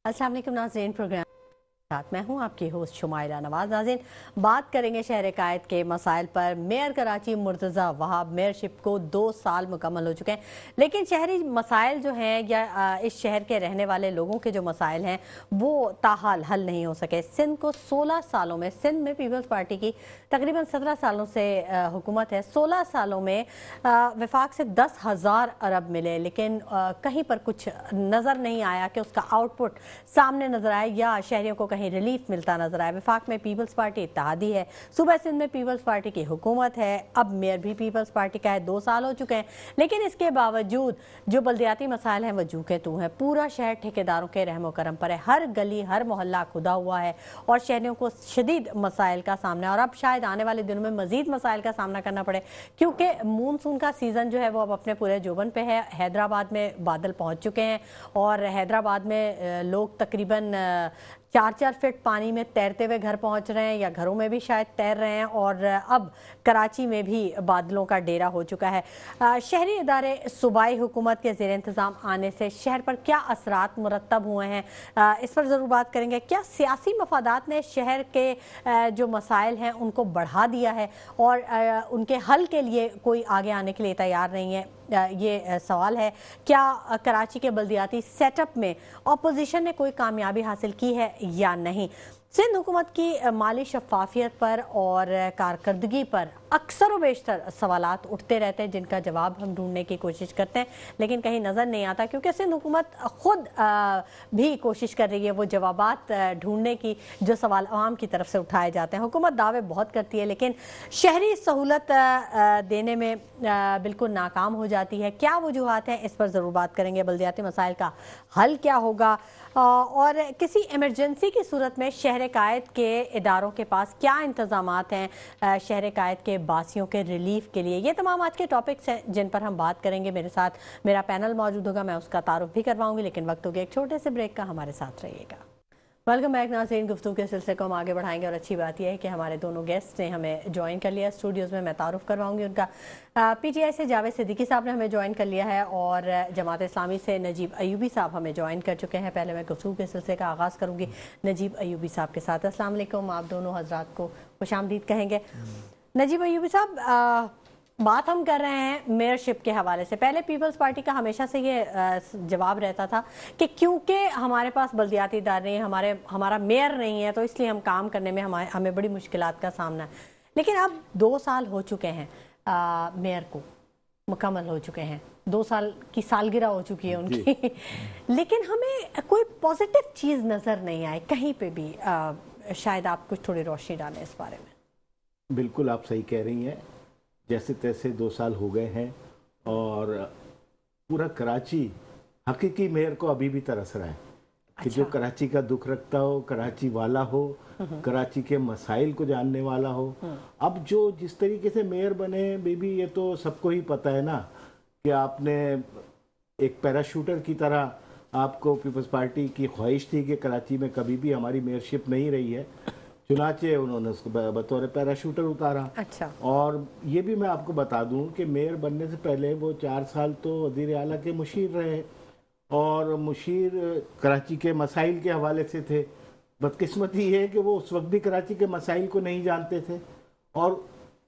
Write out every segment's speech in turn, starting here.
अस्सलाम वालेकुम नाज़रीन, प्रोग्राम साथ मैं हूं आपकी होस्ट शुमाइला नवाज। नाज़रीन, बात करेंगे शहर कायद के मसाइल पर। मेयर कराची मुर्तज़ा वहाब मेयरशिप को 2 साल मुकम्मल हो चुके हैं, लेकिन शहरी मसाइल जो हैं या इस शहर के रहने वाले लोगों के जो मसाइल हैं वो ताहाल हल नहीं हो सके। सिंध को 16 सालों में, सिंध में पीपल्स पार्टी की तकरीबन 17 सालों से हुकूमत है। 16 सालों में वफाक से 10,000 अरब मिले, लेकिन कहीं पर कुछ नज़र नहीं आया कि उसका आउटपुट सामने नजर आए या शहरियों को कहीं रिलीफ मिलता नजर आए। वफाक में पीपल्स पार्टी इत्तेहादी है, सूबा सिंध में पीपल्स पार्टी की हुकूमत है, अब मेयर भी पीपल्स पार्टी का है। 2 साल हो चुके हैं, लेकिन इसके बावजूद जो बल्दियाती मसाइल हैं वो जू के तू हैं। पूरा शहर ठेकेदारों के रहमो करम पर है, हर गली हर मोहल्ला खुदा हुआ है और शहरियों को शदीद मसाइल का सामना है। और अब शायद आने वाले दिनों में मजीद मसाइल का सामना करना पड़े, क्योंकि मानसून का सीज़न जो है वो अब अपने पूरे जोबन पे है। हैदराबाद में बादल पहुँच चुके हैं और हैदराबाद में लोग तकरीबन 4-4 फीट पानी में तैरते हुए घर पहुंच रहे हैं या घरों में भी शायद तैर रहे हैं। और अब कराची में भी बादलों का डेरा हो चुका है। शहरी इदारे सूबाई हुकूमत के ज़ेर इंतज़ाम आने से शहर पर क्या असरात मुरतब हुए हैं, इस पर ज़रूर बात करेंगे। क्या सियासी मफादात ने शहर के जो मसाइल हैं उनको बढ़ा दिया है और उनके हल के लिए कोई आगे आने के लिए तैयार नहीं है, ये सवाल है। क्या कराची के बल्दियाती सेटअप में अपोजिशन ने कोई कामयाबी हासिल की है या नहीं। सिंध हुकूमत की माली शफाफियत पर और कारकर्दगी पर अक्सर व बेशतर सवालात उठते रहते हैं, जिनका जवाब हम ढूंढने की कोशिश करते हैं, लेकिन कहीं नज़र नहीं आता, क्योंकि सिंध हुकूमत खुद भी कोशिश कर रही है वो जवाबात ढूंढने की जो सवाल आवाम की तरफ से उठाए जाते हैं। हुकूमत दावे बहुत करती है, लेकिन शहरी सहूलत देने में बिल्कुल नाकाम हो जाती है। क्या वजूहात हैं, इस पर ज़रूर बात करेंगे। बल्दियाती मसाइल का हल क्या होगा और किसी इमरजेंसी की सूरत में शहर कायद के इदारों के पास क्या इंतज़ामात हैं शहर कायद के बासियों के रिलीफ के लिए। ये तमाम आज के टॉपिक्स हैं जिन पर हम बात करेंगे। मेरे साथ मेरा पैनल मौजूद होगा, मैं उसका तारुफ भी करवाऊंगी, लेकिन वक्त हो गया एक छोटे से ब्रेक का। हमारे साथ रहिएगा। वेलकम बैक नाज़रीन, गुफ्तगू के सिलसिले को हम आगे बढ़ाएंगे और अच्छी बात यह है कि हमारे दोनों गेस्ट ने हमें ज्वाइन कर लिया स्टूडियोज़ में। मैं तारुफ करवाऊंगी उनका। पीटीआई से जावेद सिद्दीकी साहब ने हमें ज्वाइन कर लिया है और जमात इस्लामी से नजीब अयूबी साहब हमें ज्वाइन कर चुके हैं। पहले मैं गुफ्तगू के सिलसिले का आगाज़ करूँगी नजीब अयूबी साहब के साथ। अस्सलाम वालेकुम, आप दोनों हजरात को खुशामदीद कहेंगे। नजीब अयूबी साहब, बात हम कर रहे हैं मेयरशिप के हवाले से। पहले पीपल्स पार्टी का हमेशा से ये जवाब रहता था कि क्योंकि हमारे पास बल्दियाती इदारे नहीं, हमारा मेयर नहीं है, तो इसलिए हम काम करने में हमें बड़ी मुश्किलात का सामना है। लेकिन अब 2 साल हो चुके हैं मेयर को, मुकम्मल हो चुके हैं, 2 साल की सालगिरह हो चुकी है उनकी लेकिन हमें कोई पॉजिटिव चीज़ नज़र नहीं आई कहीं पे भी। शायद आप कुछ थोड़ी रोशनी डालें इस बारे में। बिल्कुल आप सही कह रही हैं। जैसे तैसे 2 साल हो गए हैं और पूरा कराची हकीकी मेयर को अभी भी तरस रहा है कि जो कराची का दुख रखता हो, कराची वाला हो, कराची के मसाइल को जानने वाला हो। अब जो जिस तरीके से मेयर बने बीबी, ये तो सबको ही पता है ना कि आपने एक पैराशूटर की तरह, आपको पीपल्स पार्टी की ख्वाहिश थी कि कराची में कभी भी हमारी मेयरशिप नहीं रही है, चुनाचे उन्होंने उसको बतौर पैराशूटर उतारा। अच्छा। और ये भी मैं आपको बता दूं कि मेयर बनने से पहले वो 4 साल तो वज़ीर आला के मुशीर रहे और मुशीर कराची के मसाइल के हवाले से थे। बदकिस्मती ये है कि वो उस वक्त भी कराची के मसाइल को नहीं जानते थे और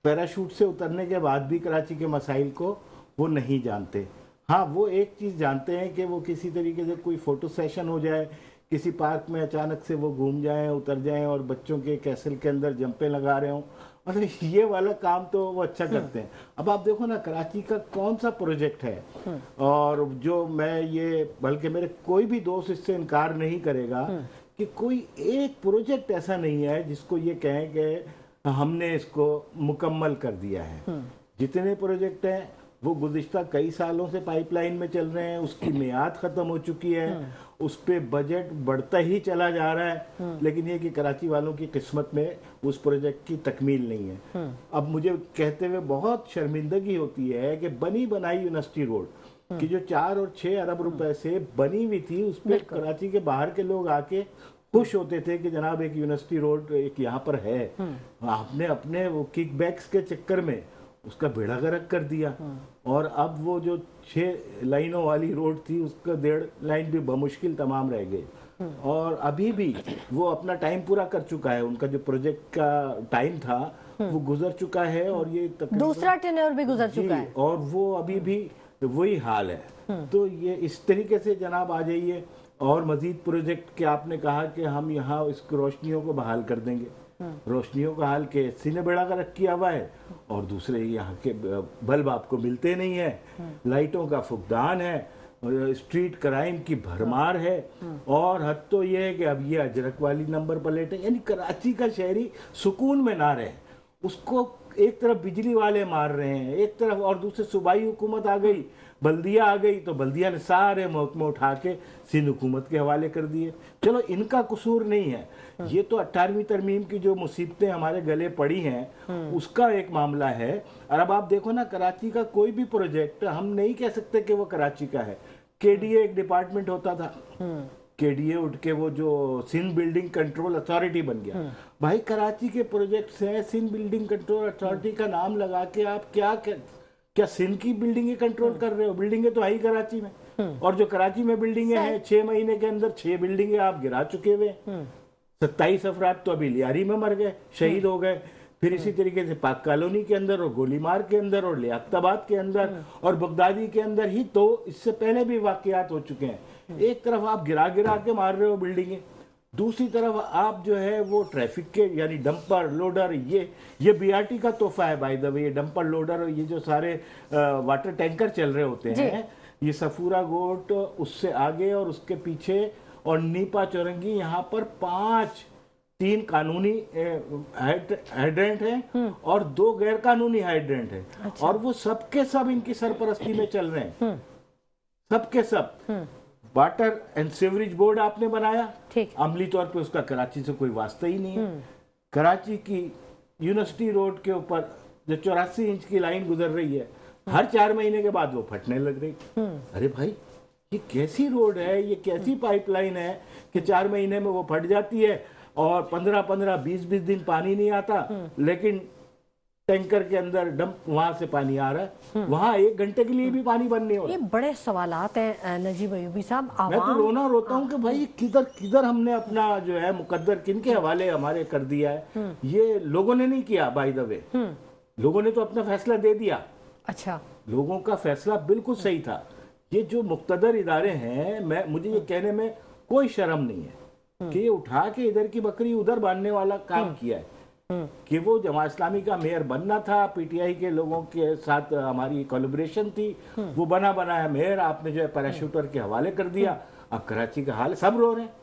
पैराशूट से उतरने के बाद भी कराची के मसाइल को वो नहीं जानते। हाँ, वो एक चीज़ जानते हैं कि वो किसी तरीके से कोई फ़ोटो सेशन हो जाए, किसी पार्क में अचानक से वो घूम जाएं, उतर जाएं और बच्चों के कैसल के अंदर जंपे लगा रहे हों, मतलब ये वाला काम तो वो अच्छा करते हैं। अब आप देखो ना, कराची का कौन सा प्रोजेक्ट है और जो मैं ये, बल्कि मेरे कोई भी दोस्त इससे इनकार नहीं करेगा कि कोई एक प्रोजेक्ट ऐसा नहीं है जिसको ये कहें कि हमने इसको मुकम्मल कर दिया है। जितने प्रोजेक्ट हैं वो गुज़िश्ता कई सालों से पाइपलाइन में चल रहे हैं, उसकी मियाद ख़त्म हो चुकी है, उस पे बजट बढ़ता ही चला जा रहा है, लेकिन ये कि कराची वालों की किस्मत में उस प्रोजेक्ट की तकमील नहीं है। अब मुझे कहते हुए बहुत शर्मिंदगी होती है कि बनी बनाई यूनिवर्सिटी रोड की जो 4 और 6 अरब रुपए से बनी हुई थी, उस पर कराची के बाहर के लोग आके खुश होते थे कि जनाब एक यूनिवर्सिटी रोड एक यहाँ पर है। आपने अपने वो किकबैक्स के चक्कर में उसका बेड़ा गर्क कर दिया और अब वो जो 6 लाइनों वाली रोड थी उसका 1.5 लाइन भी बमुश्किल तमाम रह गए। और अभी भी वो अपना टाइम पूरा कर चुका है। उनका जो प्रोजेक्ट का टाइम था वो गुजर चुका है और ये दूसरा टेन्योर भी गुजर चुका है और वो अभी भी वही हाल है। तो ये इस तरीके से जनाब आ जाइए और मजीद प्रोजेक्ट के आपने कहा कि हम यहाँ इस रोशनियों को बहाल कर देंगे। रोशनियों का हाल के एससी ने बेड़ा गर्क किया हुआ है और दूसरे यहाँ के बल्ब आपको मिलते नहीं है, लाइटों का फुकदान है, स्ट्रीट क्राइम की भरमार है और हद तो ये है कि अब ये अजरक वाली नंबर प्लेट है। यानी कराची का शहरी सुकून में ना रहे, उसको एक तरफ बिजली वाले मार रहे हैं, एक तरफ और दूसरे सूबाई हुकूमत आ गई, बल्दिया आ गई, तो बल्दिया ने सारे महकमे उठा के सिंध हुकूमत के हवाले कर दिए। चलो इनका कसूर नहीं है, ये तो 18वीं तरमीम की जो मुसीबतें हमारे गले पड़ी हैं उसका एक मामला है। और अब आप देखो ना, कराची का कोई भी प्रोजेक्ट हम नहीं कह सकते कि वो कराची का है। केडीए एक डिपार्टमेंट होता था, केडीए उठ के वो जो सिंध बिल्डिंग कंट्रोल अथॉरिटी बन गया। भाई कराची के प्रोजेक्ट्स हैं, सिंध बिल्डिंग कंट्रोल अथॉरिटी का नाम लगा के आप क्या सिंध की बिल्डिंगें कंट्रोल कर रहे हो? बिल्डिंगें तो है ही कराची में, और जो कराची में बिल्डिंगें हैं 6 महीने के अंदर 6 बिल्डिंगें आप गिरा चुके हुए। 27 अफराद तो अभी लियारी में मर गए, शहीद हो गए। फिर इसी तरीके से पाक कॉलोनी के अंदर और गोलीमार के अंदर और लियाकताबाद के अंदर और बगदादी के अंदर ही तो इससे पहले भी वाकयात हो चुके हैं। एक तरफ आप गिरा गिरा के मार रहे हो बिल्डिंगें, दूसरी तरफ आप जो है वो ट्रैफिक के यानी डंपर लोडर, ये बीआरटी का तोहफा है बाय द वे। ये डंपर लोडर और ये जो सारे वाटर टैंकर चल रहे होते हैं, ये सफूरा गोट उससे आगे और उसके पीछे और नीपा चौरंगी, यहाँ पर 3 कानूनी हाइड्रेंट हैं और 2 गैर कानूनी हाइड्रेंट हैं। अच्छा। और वो सबके सब इनकी सरपरस्ती में चल रहे हैं, सबके सब। वाटर एंड सीवरेज बोर्ड आपने बनाया, अमली तौर पे उसका कराची से कोई वास्ता ही नहीं है। कराची की यूनिवर्सिटी रोड के ऊपर जो 84 इंच की लाइन गुजर रही है, हर 4 महीने के बाद वो फटने लग रही। अरे भाई, ये कैसी रोड है, ये कैसी पाइपलाइन है कि 4 महीने में वो फट जाती है और 15-15, 20-20 दिन पानी नहीं आता, लेकिन टैंकर के अंदर डंप वहां से पानी आ रहा है, वहां 1 घंटे के लिए भी पानी बंद नहीं हो रहा। ये बड़े सवालात हैं नजीब अयूबी साहब। मैं तो रोता हूँ कि भाई किधर हमने अपना जो है मुकद्दर किनके हवाले हमारे कर दिया है। ये लोगों ने नहीं किया बाय द वे, लोगों ने तो अपना फैसला दे दिया। अच्छा, लोगों का फैसला बिल्कुल सही था। ये जो मुक्तदर इदारे हैं, मुझे ये कहने में कोई शर्म नहीं है कि ये उठा के इधर की बकरी उधर बांधने वाला काम किया है। कि वो जमात इस्लामी का मेयर बनना था, पीटीआई के लोगों के साथ हमारी कोलैबोरेशन थी, वो बना बनाया मेयर आपने जो है पैराशूटर के हवाले कर दिया। अब कराची का हाल सब रो रहे हैं।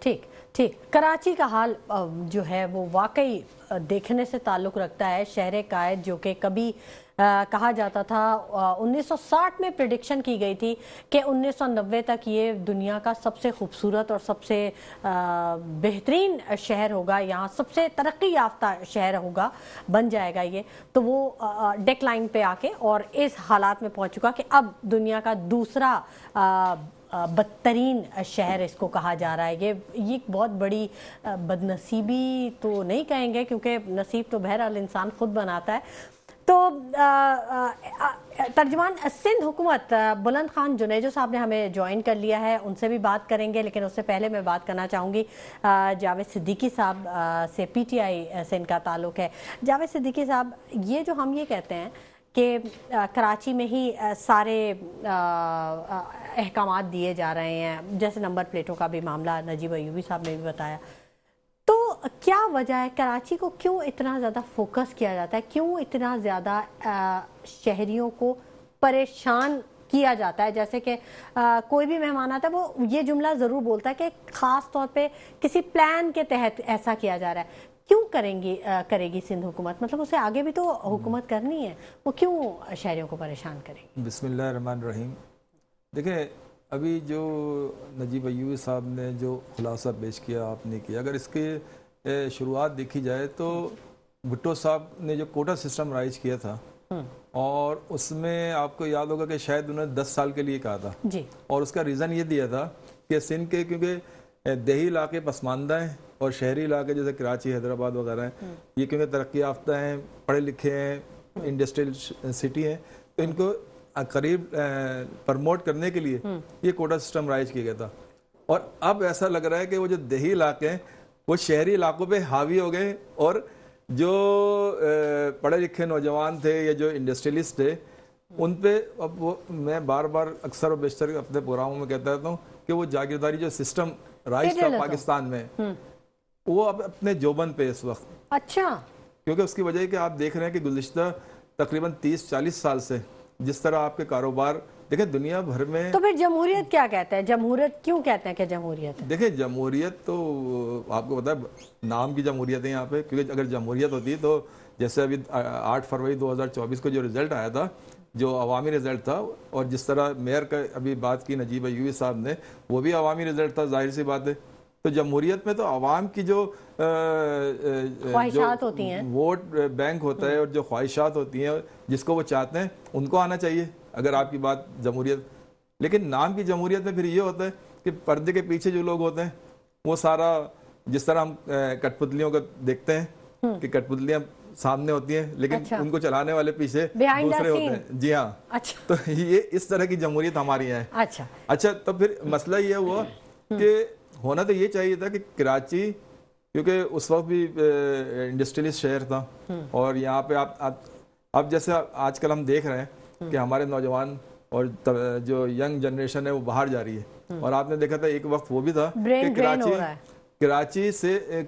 ठीक, कराची का हाल जो है वो वाकई देखने से ताल्लुक़ रखता है। शहर कायद जो कि कभी कहा जाता था, 1960 में प्रेडिक्शन की गई थी कि 1990 तक ये दुनिया का सबसे खूबसूरत और सबसे बेहतरीन शहर होगा, यहाँ सबसे तरक्की याफ्ता शहर होगा, बन जाएगा ये। तो वो डेक्लाइन पे आके और इस हालात में पहुंच चुका कि अब दुनिया का दूसरा बदतरीन शहर इसको कहा जा रहा है। ये एक बहुत बड़ी बदनसीबी तो नहीं कहेंगे, क्योंकि नसीब तो बहरहाल इंसान खुद बनाता है। तो तर्जुमान सिंध हुकूमत बुलंद खान जुनेजो साहब ने हमें ज्वाइन कर लिया है, उनसे भी बात करेंगे, लेकिन उससे पहले मैं बात करना चाहूँगी जावेद सिद्दीकी साहब से। पीटीआई से इनका ताल्लुक़ है। जावेद सिद्दीकी साहब, ये जो हम ये कहते हैं कि कराची में ही सारे अहकामात दिए जा रहे हैं, जैसे नंबर प्लेटों का भी मामला नजीब अयूबी साहब ने भी बताया, तो क्या वजह है कराची को क्यों इतना ज़्यादा फोकस किया जाता है, क्यों इतना ज़्यादा शहरियों को परेशान किया जाता है? जैसे कि कोई भी मेहमान आता है वो ये जुमला ज़रूर बोलता है कि ख़ास तौर पे किसी प्लान के तहत ऐसा किया जा रहा है। क्यों करेगी सिंध हुकूमत? मतलब उसे आगे भी तो हुकूमत करनी है, वो क्यों शहरियों को परेशान करेगी? बिस्मिल्लाहिर्रहमानिर्रहीम। देखिए, अभी जो नजीब अयूबी साहब ने जो खुलासा पेश किया, आपने किया, अगर इसके शुरुआत देखी जाए तो भुट्टो साहब ने जो कोटा सिस्टम राइज किया था और उसमें आपको याद होगा कि शायद उन्होंने 10 साल के लिए कहा था जी। और उसका रीज़न ये दिया था कि सिंध के क्योंकि देही इलाके पसमानदा हैं और शहरी इलाके जैसे कराची हैदराबाद वगैरह हैं, ये क्योंकि तरक्की याफ्ता हैं, पढ़े लिखे हैं, इंडस्ट्रियल सिटी हैं, तो इनको करीब प्रमोट करने के लिए ये कोटा सिस्टम राइज किया गया था। और अब ऐसा लग रहा है कि वो जो देही इलाके हैं वो शहरी इलाकों पे हावी हो गए, और जो पढ़े लिखे नौजवान थे या जो इंडस्ट्रियलिस्ट थे उन पे अब वो, मैं बार बार अक्सर और बेशतर अपने प्रोग्रामों में कहता रहता हूँ कि वो जागीरदारी जो सिस्टम राइज था पाकिस्तान में वो अब अपने जोबन पे इस वक्त। अच्छा। क्योंकि उसकी वजह है कि आप देख रहे हैं कि गुज़िश्ता तकरीबन 30-40 साल से जिस तरह आपके कारोबार देखें दुनिया भर में। तो फिर जमहूरियत क्या कहते हैं, जमहूरियत क्यों कहते हैं कि जमहूरियत है? देखिए जमहूरियत तो आपको पता है नाम की जमहूरियत है यहाँ पे, क्योंकि अगर जमहूरियत होती तो जैसे अभी 8 फरवरी 2024 को जो रिजल्ट आया था, जो अवामी रिजल्ट था, और जिस तरह मेयर का अभी बात की नजीब अय्यूबी साहब ने, वो भी अवामी रिजल्ट था, जाहिर सी बात है। तो जमहूरियत में तो आवाम की जो ख्वाहिशात होती हैं, वोट बैंक होता है और जो ख्वाहिशात होती हैं जिसको वो चाहते हैं उनको आना चाहिए, अगर आपकी बात जमहूरियत। लेकिन नाम की जमहूरियत में फिर ये होता है कि पर्दे के पीछे जो लोग होते हैं वो सारा, जिस तरह हम कठपुतलियों को देखते हैं कि कठपुतलियां सामने होती हैं लेकिन अच्छा। उनको चलाने वाले पीछे Behind the दूसरे होते scene। हैं। जी हाँ। अच्छा। तो ये इस तरह की जमहूरियत हमारी है। अच्छा, तो फिर मसला ये हुआ कि होना तो ये चाहिए था कि कराची, क्योंकि उस वक्त भी इंडस्ट्रियलिस्ट शहर था, और यहाँ पे आप अब जैसे आजकल हम देख रहे हैं कि हमारे नौजवान और जो यंग जनरेशन है वो बाहर जा रही है, और आपने देखा था एक वक्त वो भी था कि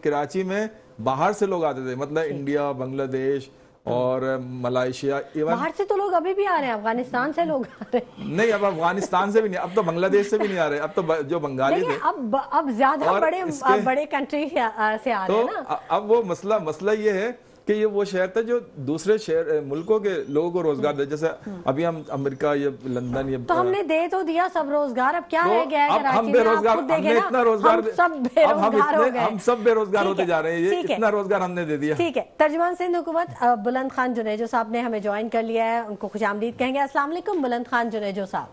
कराची में बाहर से लोग आते थे, मतलब इंडिया, बांग्लादेश और मलाइशिया, इवन बाहर से तो लोग अभी भी आ रहे हैं, अफगानिस्तान से लोग आ रहे हैं। नहीं, अब अफगानिस्तान से भी नहीं, अब तो बांग्लादेश से भी नहीं आ रहे, अब तो जो बंगाली थे, अब ज्यादा बड़े कंट्री से आ रहे हैं ना। अब वो मसला ये है कि ये वो शहर था जो दूसरे शहर मुल्कों के लोगों को रोजगार दे, जैसे अभी हम अमेरिका या लंदन या तो हमने दे तो दिया सब रोजगार, अब क्या रह गया है कराची में? हम बेरोजगार, हमने इतना रोजगार, हम सब बेरोजगार होते जा रहे हैं, ये इतना रोजगार हमने दे दिया। ठीक है, तर्जुमान सिंध हुकूमत बुलंद खान जुनेजो साहब ने हमें ज्वाइन कर लिया है, उनको खुशामदीद कहेंगे। अस्सलाम वालेकुम बुलंद खान जुनेजो साहब।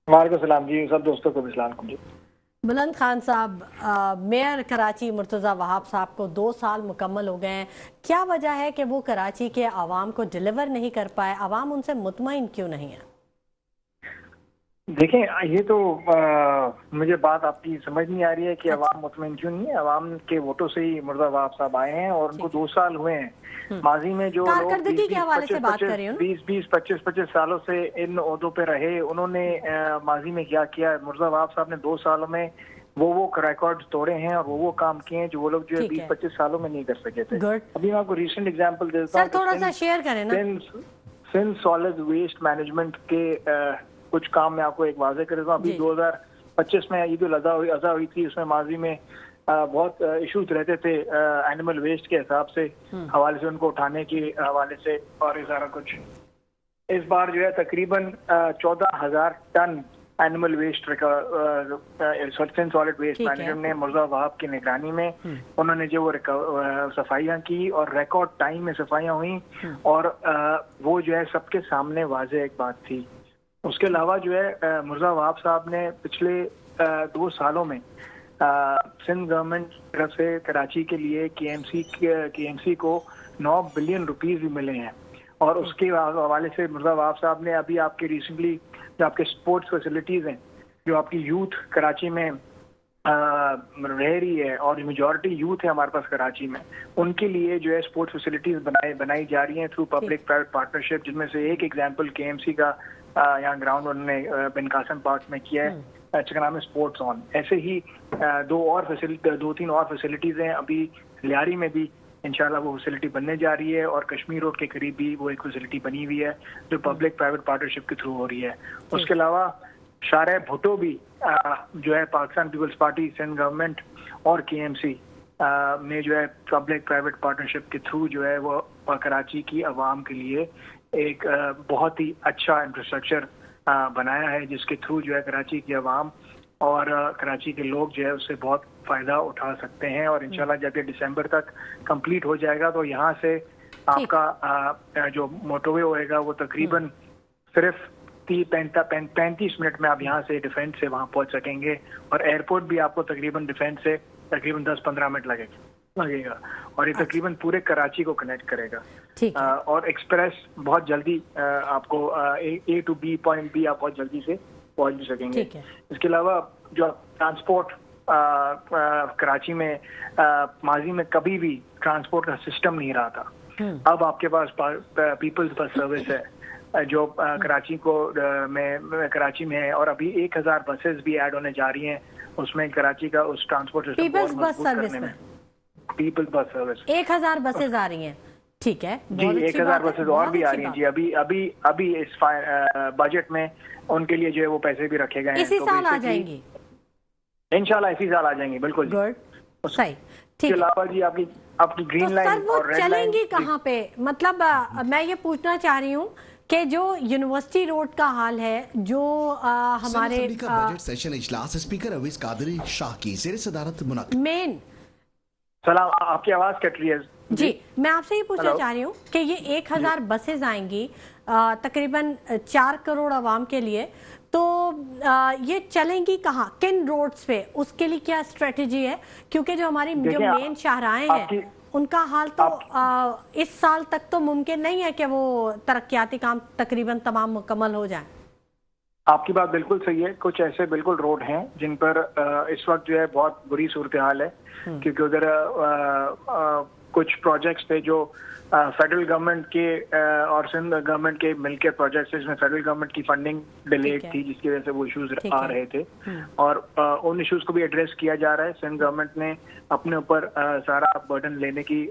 वालेकुम सलाम जी, सब दोस्तों को सलाम जी। बुलंद खान साहब, मेयर कराची मुर्तज़ा वहाब साहब को 2 साल मुकम्मल हो गए हैं, क्या वजह है कि वो कराची के आवाम को डिलीवर नहीं कर पाए? आवाम उनसे मुतमईन क्यों नहीं है? देखें, ये तो मुझे बात आपकी समझ नहीं आ रही है कि अवाम मुतमईन क्यों नहीं है। अवाम के वोटों से ही मुर्तज़ा वहाब साहब आए हैं और उनको 2 साल हुए हैं। माजी में जो लोग 20-25 सालों से इन ओहदों पे रहे, उन्होंने माजी में क्या किया? मुर्तज़ा वहाब साहब ने 2 सालों में वो रिकॉर्ड तोड़े हैं और वो काम किए हैं जो वो लोग जो है 20-25 सालों में नहीं कर सके थे। अभी मैं आपको रिसेंट एग्जाम्पल देता हूँ, थोड़ा सा शेयर करें ना। सिंध सॉलिड वेस्ट मैनेजमेंट के कुछ काम मैं आपको एक वाज़े कर देता हूँ। अभी 2025 में ईद उल अज़हा हुई थी, उसमें माजी में बहुत इश्यूज रहते थे एनिमल वेस्ट के हिसाब से, हवाले से उनको उठाने के हवाले से और ये सारा कुछ। इस बार जो है तकरीबन 14,000 ton animal waste solid waste management ने मुर्तज़ा वहाब की निगरानी में उन्होंने जो वो सफाइयाँ की और रिकॉर्ड टाइम में सफाइयाँ हुई, और वो जो है सबके सामने वाज़े एक बात थी। उसके अलावा जो है मुर्तज़ा वहाब साहब ने पिछले 2 सालों में सिंध गवर्नमेंट की तरफ से कराची के लिए केएमसी को 9 बिलियन रुपीस भी मिले हैं, और उसके हवाले से मुर्तज़ा वहाब साहब ने अभी आपके रिसेंटली जो आपके स्पोर्ट्स फैसिलिटीज हैं, जो आपकी यूथ कराची में रह रही है और मेजॉरिटी यूथ है हमारे पास कराची में, उनके लिए जो है स्पोर्ट्स फैसिलिटीज बनाई जा रही हैं थ्रू पब्लिक प्राइवेट पार्टनरशिप, जिनमें से एक एग्जांपल केएमसी का यहाँ ग्राउंड उन्होंने बिन कासिम पार्क में किया है, चकना में स्पोर्ट्स ऑन। ऐसे ही 2-3 और फैसिलिटीज हैं। अभी लियारी में भी इंशाल्लाह वो फैसिलिटी बनने जा रही है, और कश्मीर रोड के करीब भी वो एक फैसिलिटी बनी हुई है जो पब्लिक प्राइवेट पार्टनरशिप के थ्रू हो रही है। उसके अलावा शारे भुट्टो भी जो है Pakistan peoples party, Sindh government और केएमसी में जो है पब्लिक प्राइवेट पार्टनरशिप के थ्रू जो है वो कराची की आवाम के लिए एक बहुत ही अच्छा इंफ्रास्ट्रक्चर बनाया है, जिसके थ्रू जो है कराची की आवाम और कराची के लोग जो है उससे बहुत फ़ायदा उठा सकते हैं। और इंशाल्लाह जब ये दिसंबर तक कंप्लीट हो जाएगा तो यहाँ से आपका जो मोटरवे होएगा वो तकरीबन सिर्फ 35 मिनट में आप यहाँ से डिफेंस से वहाँ पहुँच सकेंगे, और एयरपोर्ट भी आपको तकरीबन डिफेंस से तकरीबन 10-15 मिनट लगेगा, और ये तकरीबन पूरे कराची को कनेक्ट करेगा। और एक्सप्रेस बहुत जल्दी आपको A to B पॉइंट भी आप बहुत जल्दी से पहुंच भी सकेंगे। ठीक है। इसके अलावा जो ट्रांसपोर्ट कराची में माजी में कभी भी ट्रांसपोर्ट का सिस्टम नहीं रहा था, अब आपके पास पीपल्स बस सर्विस है जो कराची में है, और अभी 1000 बसेस भी ऐड होने जा रही हैं उसमें, कराची का उस transport system peoples bus service में पीपल्स बस सर्विस 1000 बसेज आ रही हैं। ठीक है जी, 1000 बसेस और भी आ रही हैं जी। अभी इस बजट में उनके लिए जो है वो पैसे भी रखे गए हैं, इसी साल आ जाएंगी इंशाल्लाह, इसी साल आ जाएंगी। बिल्कुल गुड, सही, ठीक इसके है। अलावा जी आपकी ग्रीन तो लाइन सर वो और रेड लाइन चलेंगी कहाँ पे? मतलब मैं ये पूछना चाह रही हूँ कि जो यूनिवर्सिटी रोड का हाल है, जो हमारे बजट सेशन इजलास स्पीकर अवीस कादरी शाह की ज़ेर सदारत मुनाकिब। मेन सलाम, आपकी आवाज कट रही है जी, मैं आपसे ये पूछना चाह रही हूँ कि ये 1000 बसेज आएंगी तकरीबन 4 करोड़ आवाम के लिए, तो ये चलेंगी कहाँ, किन रोड्स पे, उसके लिए क्या स्ट्रेटेजी है? क्योंकि जो हमारी जो मेन शाहराहें हैं उनका हाल तो इस साल तक तो मुमकिन नहीं है कि वो तरक्याती काम तकरीबन तमाम मुकम्मल हो जाए। आपकी बात बिल्कुल सही है। कुछ ऐसे बिल्कुल रोड हैं जिन पर इस वक्त जो है बहुत बुरी सूरत हाल है, क्योंकि उधर कुछ प्रोजेक्ट्स थे जो फेडरल गवर्नमेंट के और सिंध गवर्नमेंट के मिलकर प्रोजेक्ट्स, इसमें फेडरल गवर्नमेंट की फंडिंग डिलेड थी जिसकी वजह से वो इश्यूज आ रहे थे, और उन इश्यूज को भी एड्रेस किया जा रहा है। सिंध गवर्नमेंट ने अपने ऊपर सारा बर्डन लेने की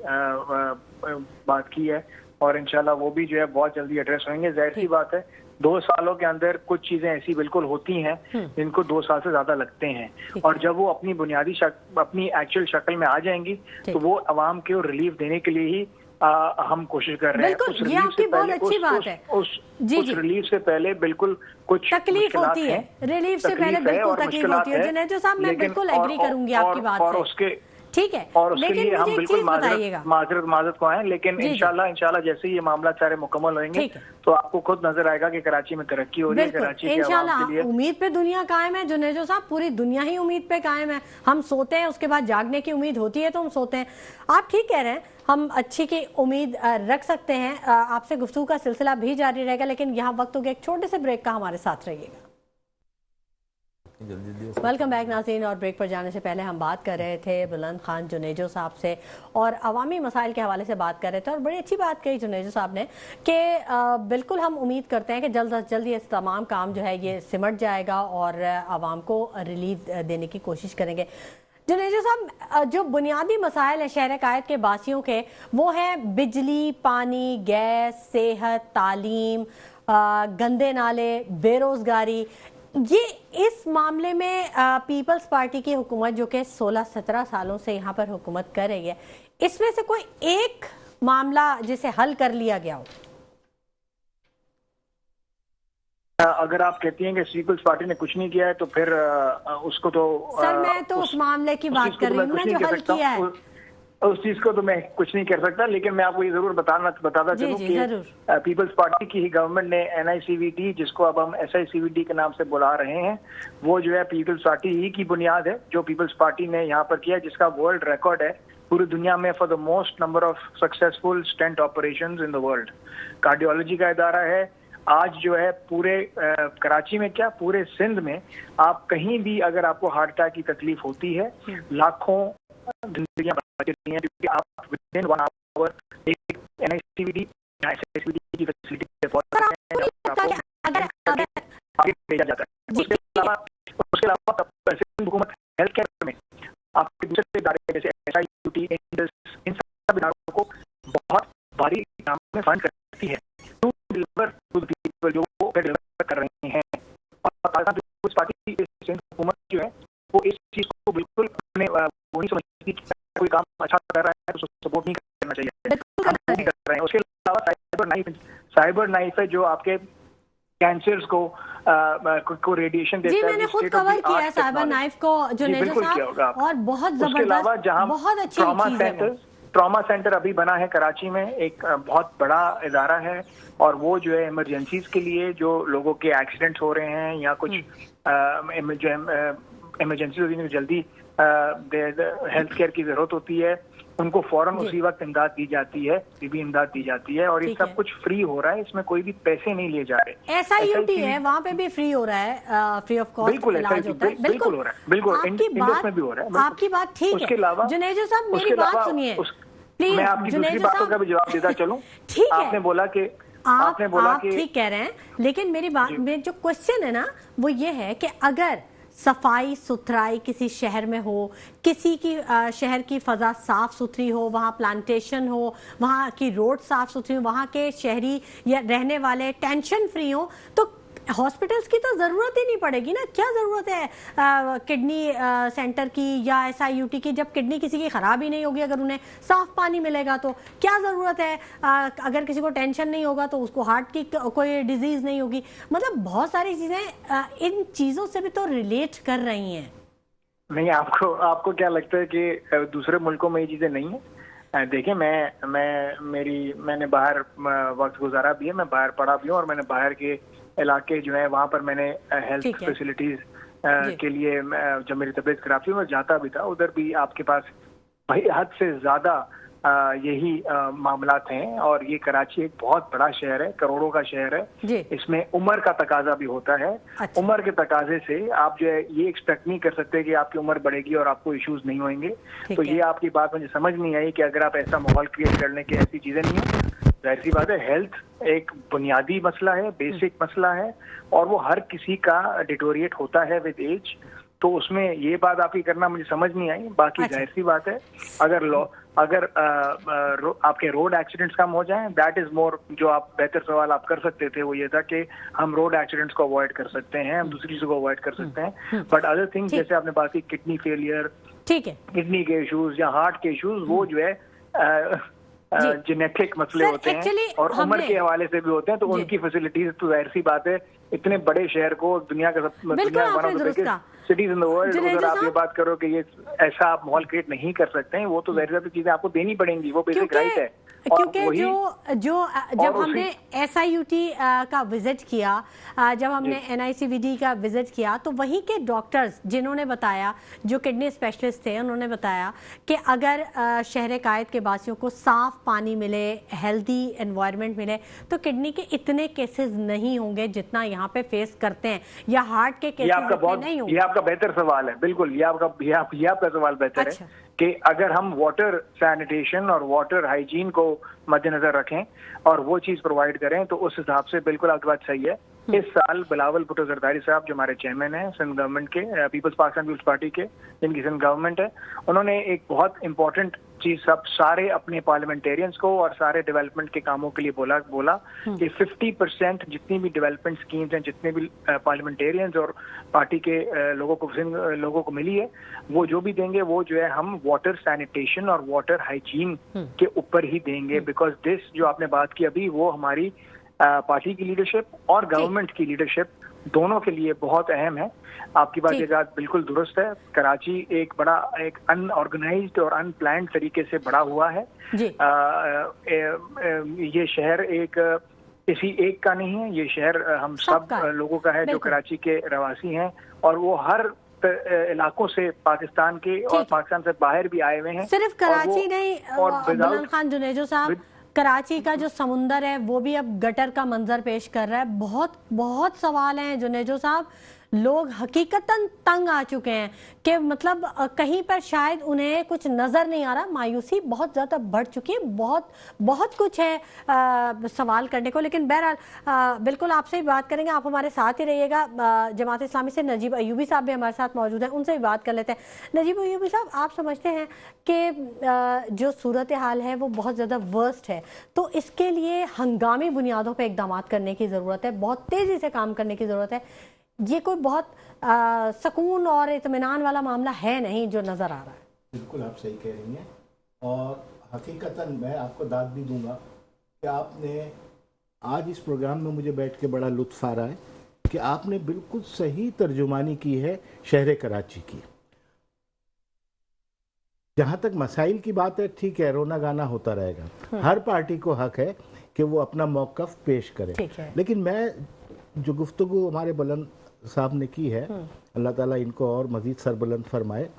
बात की है, और इंशाल्लाह वो भी जो है बहुत जल्दी एड्रेस होंगे। जाहिर सी बात है 2 सालों के अंदर कुछ चीजें ऐसी बिल्कुल होती हैं जिनको 2 साल से ज्यादा लगते हैं, और जब वो अपनी बुनियादी अपनी एक्चुअल शक्ल में आ जाएंगी तो वो अवाम को रिलीफ देने के लिए ही हम कोशिश कर रहे हैं। बिल्कुल, ये आपकी बहुत अच्छी बात है। उस रिलीफ से पहले बिल्कुल कुछ तकलीफ होती है, रिलीफ से पहले बिल्कुल तकलीफ होती है। जुनैजो साहब, मैं बिल्कुल एग्री करूंगी आपकी बात से, उसके ठीक है, और उसके लेकिन लिए हम बिल्कुल माजरत को आए, लेकिन इंशाल्लाह जैसे ही ये मामला सारे मुकम्मल होंगे तो आपको खुद नजर आएगा कि कराची में तरक्की हो रही है। कराची के अवाम के लिए उम्मीद पे दुनिया कायम है। जुनैजो साहब, पूरी दुनिया ही उम्मीद पे कायम है। हम सोते हैं, उसके बाद जागने की उम्मीद होती है तो हम सोते हैं। आप ठीक कह रहे हैं, हम अच्छी की उम्मीद रख सकते हैं। आपसे गुफ्तगू का सिलसिला भी जारी रहेगा, लेकिन यहाँ वक्त हो गया एक छोटे से ब्रेक का, हमारे साथ रहिएगा। वेलकम बैक नाज़रीन, और ब्रेक पर जाने से पहले हम बात कर रहे थे बुलंद खान जुनैजो साहब से, और अवामी मसाइल के हवाले से बात कर रहे थे, और बड़ी अच्छी बात कही जुनैजो साहब ने कि बिल्कुल हम उम्मीद करते हैं कि जल्द अज जल्द ये तमाम काम जो है ये सिमट जाएगा और आवाम को रिलीफ देने की कोशिश करेंगे। जुनैजो साहब, जो बुनियादी मसाइल है शहर कायद के बासियों के, वो है बिजली, पानी, गैस, सेहत, तालीम, गंदे नाले, बेरोजगारी। ये इस मामले में पीपल्स पार्टी की हुकूमत जो कि 16-17 सालों से यहाँ पर हुकूमत कर रही है, इसमें से कोई एक मामला जिसे हल कर लिया गया हो? अगर आप कहती हैं कि पीपल्स पार्टी ने कुछ नहीं किया है तो फिर उसको तो सर मैं तो उस मामले की बात कर रही हूँ ना जो हल किया है। उस चीज को तो मैं कुछ नहीं कर सकता, लेकिन मैं आपको ये जरूर बताता चलूं कि पीपल्स पार्टी की ही गवर्नमेंट ने NICVD, जिसको अब हम SICVD के नाम से बुला रहे हैं, वो जो है पीपल्स पार्टी ही की बुनियाद है जो पीपल्स पार्टी ने यहाँ पर किया, जिसका वर्ल्ड रिकॉर्ड है पूरी दुनिया में for the most number of successful stent operations in the world. Cardiology का इदारा है। आज जो है पूरे कराची में क्या, पूरे सिंध में आप कहीं भी अगर आपको हार्ट अटैक की तकलीफ होती है, लाखों जिंदगियां बचती हैं, क्योंकि आप विदिन 1 आवर एक NICVD या SICVD की फैसिलिटी पे पहुंच जाते हैं, आगे भेजा जाता है। उसके अलावा सिंध हुकूमत हेल्थ केयर में आपके दूसरे इदारे जैसे SIUT, इन सब इदारों को बहुत भारी दाम में फंड करती है to deliver to the people, जो वो डिलीवर कर रहे हैं। और पीपल्स पार्टी सिंध हुकूमत जो है वो इस चीज को बिल्कुल अपने वो नहीं समझती कि कोई काम अच्छा कर रहा है तो सपोर्ट नहीं करना चाहिए, हम नहीं कर रहे हैं। उसके अलावा साइबर नाइफ है जो आपके कैंसर्स को रेडिएशन देता है। जी, मैंने खुद कवर किया है साइबर नाइफ को जुनैजो साहब, और बहुत जबरदस्त, बहुत अच्छी चीज है। ट्रॉमा सेंटर अभी बना है कराची में, एक बहुत बड़ा इदारा है, और वो जो है इमरजेंसीज के लिए, जो लोगों के एक्सीडेंट्स हो रहे हैं या कुछ जो इमरजेंसी होती है जल्दी हेल्थ केयर की जरूरत होती है, उनको फौरन उसी वक्त इमदाद दी जाती है, भी इमदाद दी जाती है, और ये सब कुछ फ्री हो रहा है, इसमें कोई भी पैसे नहीं लिए जा रहे। SIUT है, वहाँ पे भी फ्री हो रहा है, फ्री ऑफ कॉस्ट इलाज होता है। बिल्कुल हो रहा है, बिल्कुल इंडस में भी हो रहा है। आपकी बात ठीक है। उसके अलावा जुनेजो साहब मेरी बात सुनिए प्लीज। मैं आपकी दूसरी बातों का भी जवाब देता चलूं। ठीक है, आपने बोला कि आप ठीक कह रहे हैं, लेकिन मेरी बात में जो क्वेश्चन है ना वो ये है कि अगर सफाई सुथराई किसी शहर में हो, किसी की शहर की फजा साफ सुथरी हो, वहाँ प्लांटेशन हो, वहाँ की रोड साफ सुथरी हो, वहाँ के शहरी या रहने वाले टेंशन फ्री हो, तो हॉस्पिटल्स की तो ज़रूरत ही नहीं पड़ेगी ना। क्या ज़रूरत है किडनी सेंटर की या SIUT की, जब किडनी किसी की ख़राब ही नहीं होगी, अगर उन्हें साफ़ पानी मिलेगा तो क्या ज़रूरत है। अगर किसी को टेंशन नहीं होगा तो उसको हार्ट की कोई डिजीज़ नहीं होगी। मतलब बहुत सारी चीज़ें इन चीज़ों से भी तो रिलेट कर रही हैं। नहीं, आपको क्या लगता है कि दूसरे मुल्कों में ये चीज़ें नहीं है? देखिए, मैंने बाहर वक्त गुजारा भी है, मैं बाहर पढ़ा भी हूँ, और मैंने बाहर के इलाके जो है वहाँ पर मैंने हेल्थ फैसिलिटीज के लिए जब मेरी तबीयत खराब थी मैं जाता भी था, उधर भी आपके पास भाई हद से ज्यादा यही मामलात हैं। और ये कराची एक बहुत बड़ा शहर है, करोड़ों का शहर है, इसमें उम्र का तकाजा भी होता है। अच्छा। उम्र के तकाजे से आप जो है ये एक्सपेक्ट नहीं कर सकते कि आपकी उम्र बढ़ेगी और आपको इश्यूज नहीं होंगे। तो ये आपकी बात मुझे समझ नहीं आई कि अगर आप ऐसा माहौल क्रिएट करने की ऐसी चीजें नहीं है। जाहिर सी बात है, हेल्थ एक बुनियादी मसला है, बेसिक मसला है, और वो हर किसी का डिटोरिएट होता है विद एज। तो उसमें ये बात आपकी करना मुझे समझ नहीं आई। बाकी अच्छा। जाहिर सी बात है, अगर आपके रोड एक्सीडेंट्स कम हो जाएं, दैट इज मोर, जो आप बेहतर सवाल आप कर सकते थे वो ये था कि हम रोड एक्सीडेंट्स को अवॉइड कर सकते हैं, हम दूसरी चीजों को अवॉइड कर सकते हैं। बट अदर थिंग्स, जैसे आपने बात की किडनी फेलियर, ठीक है, किडनी के इश्यूज या हार्ट के इश्यूज, वो जो है जेनेटिक मसले होते हैं और उम्र के हवाले से भी होते हैं। तो उनकी फैसिलिटीज तो जाहिर सी बात है, इतने बड़े शहर को दुनिया का सिटीज इन द वर्ल्ड, अगर आप ये बात करो कि ये ऐसा आप माहौल क्रिएट नहीं कर सकते हैं, वो तो जाहिर सी चीजें आपको देनी पड़ेंगी, वो बेसिक राइट है। क्योंकि जब हमने SIUT का विजिट किया, जब हमने NICVD का विजिट किया, तो वहीं के डॉक्टर्स जिन्होंने बताया, जो किडनी स्पेशलिस्ट थे, उन्होंने बताया कि अगर शहर कायद के वासियों को साफ पानी मिले, हेल्दी एनवायरनमेंट मिले, तो किडनी के इतने केसेस नहीं होंगे जितना यहाँ पे फेस करते हैं, या हार्ट के केसेस नहीं होंगे। ये आपका बेहतर सवाल है, बिल्कुल ये आपका सवाल बेहतर है कि अगर हम वाटर सैनिटेशन और वाटर हाइजीन को मद्देनजर रखें और वो चीज प्रोवाइड करें, तो उस हिसाब से बिल्कुल आपकी बात सही है। इस साल बिलावल भुट्टो जरदारी साहब, जो हमारे चेयरमैन हैं सिंध गवर्नमेंट के, पीपल्स पाकिस्तान पीपल्स पार्टी के, जिनकी सिंध गवर्नमेंट है, उन्होंने एक बहुत इंपॉर्टेंट चीज सब सारे अपने पार्लियामेंटेरियंस को और सारे डेवलपमेंट के कामों के लिए बोला कि 50% जितनी भी डेवलपमेंट स्कीम्स हैं, जितने भी पार्लियामेंटेरियंस और पार्टी के लोगों को मिली है, वो जो भी देंगे वो जो है हम वाटर सैनिटेशन और वाटर हाइजीन के ऊपर ही देंगे। बिकॉज दिस जो आपने बात की अभी, वो हमारी पार्टी की लीडरशिप और गवर्नमेंट की लीडरशिप दोनों के लिए बहुत अहम है। आपकी बात ये बात बिल्कुल दुरुस्त है। कराची एक अनऑर्गेनाइज्ड और अनप्लान्ड तरीके से बड़ा हुआ है। ये शहर किसी एक का नहीं है, ये शहर हम सब लोगों का है जो कराची के रवासी हैं, और वो हर इलाकों से पाकिस्तान के और पाकिस्तान से बाहर भी आए हुए हैं। सिर्फ कराची नहीं, बुलंद खान जुनेजो साहब, कराची का जो समुंदर है वो भी अब गटर का मंजर पेश कर रहा है। बहुत बहुत सवाल हैं जुनेजो साहब, लोग हकीकतन तंग आ चुके हैं कि मतलब कहीं पर शायद उन्हें कुछ नजर नहीं आ रहा। मायूसी बहुत ज्यादा बढ़ चुकी है, बहुत कुछ है सवाल करने को। लेकिन बहरहाल बिल्कुल आपसे ही बात करेंगे, आप हमारे साथ ही रहिएगा। जमात इस्लामी से नजीब अयूबी साहब भी हमारे साथ मौजूद हैं, उनसे भी बात कर लेते हैं। नजीब अयूबी साहब, आप समझते हैं कि जो सूरत हाल है वो बहुत ज़्यादा वर्स्ट है, तो इसके लिए हंगामी बुनियादों पर इकदाम करने की ज़रूरत है, बहुत तेज़ी से काम करने की ज़रूरत है। ये कोई बहुत सुकून और इत्मीनान वाला मामला है नहीं जो नज़र आ रहा है। बिल्कुल आप सही कह रही हैं, और हकीकतन मैं आपको दाद भी दूंगा कि आपने आज इस प्रोग्राम में मुझे बैठ के बड़ा लुत्फ आ रहा है कि आपने बिल्कुल सही तर्जुमानी की है शहर कराची की। जहाँ तक मसाइल की बात है, ठीक है, रोना गाना होता रहेगा, हर पार्टी को हक है कि वो अपना मौक़िफ़ पेश करे। लेकिन मैं जो गुफ्तगू हमारे बुलंद साहब ने की है, अल्लाह ताला इनको और मज़ीद सरबुलंद फरमाए,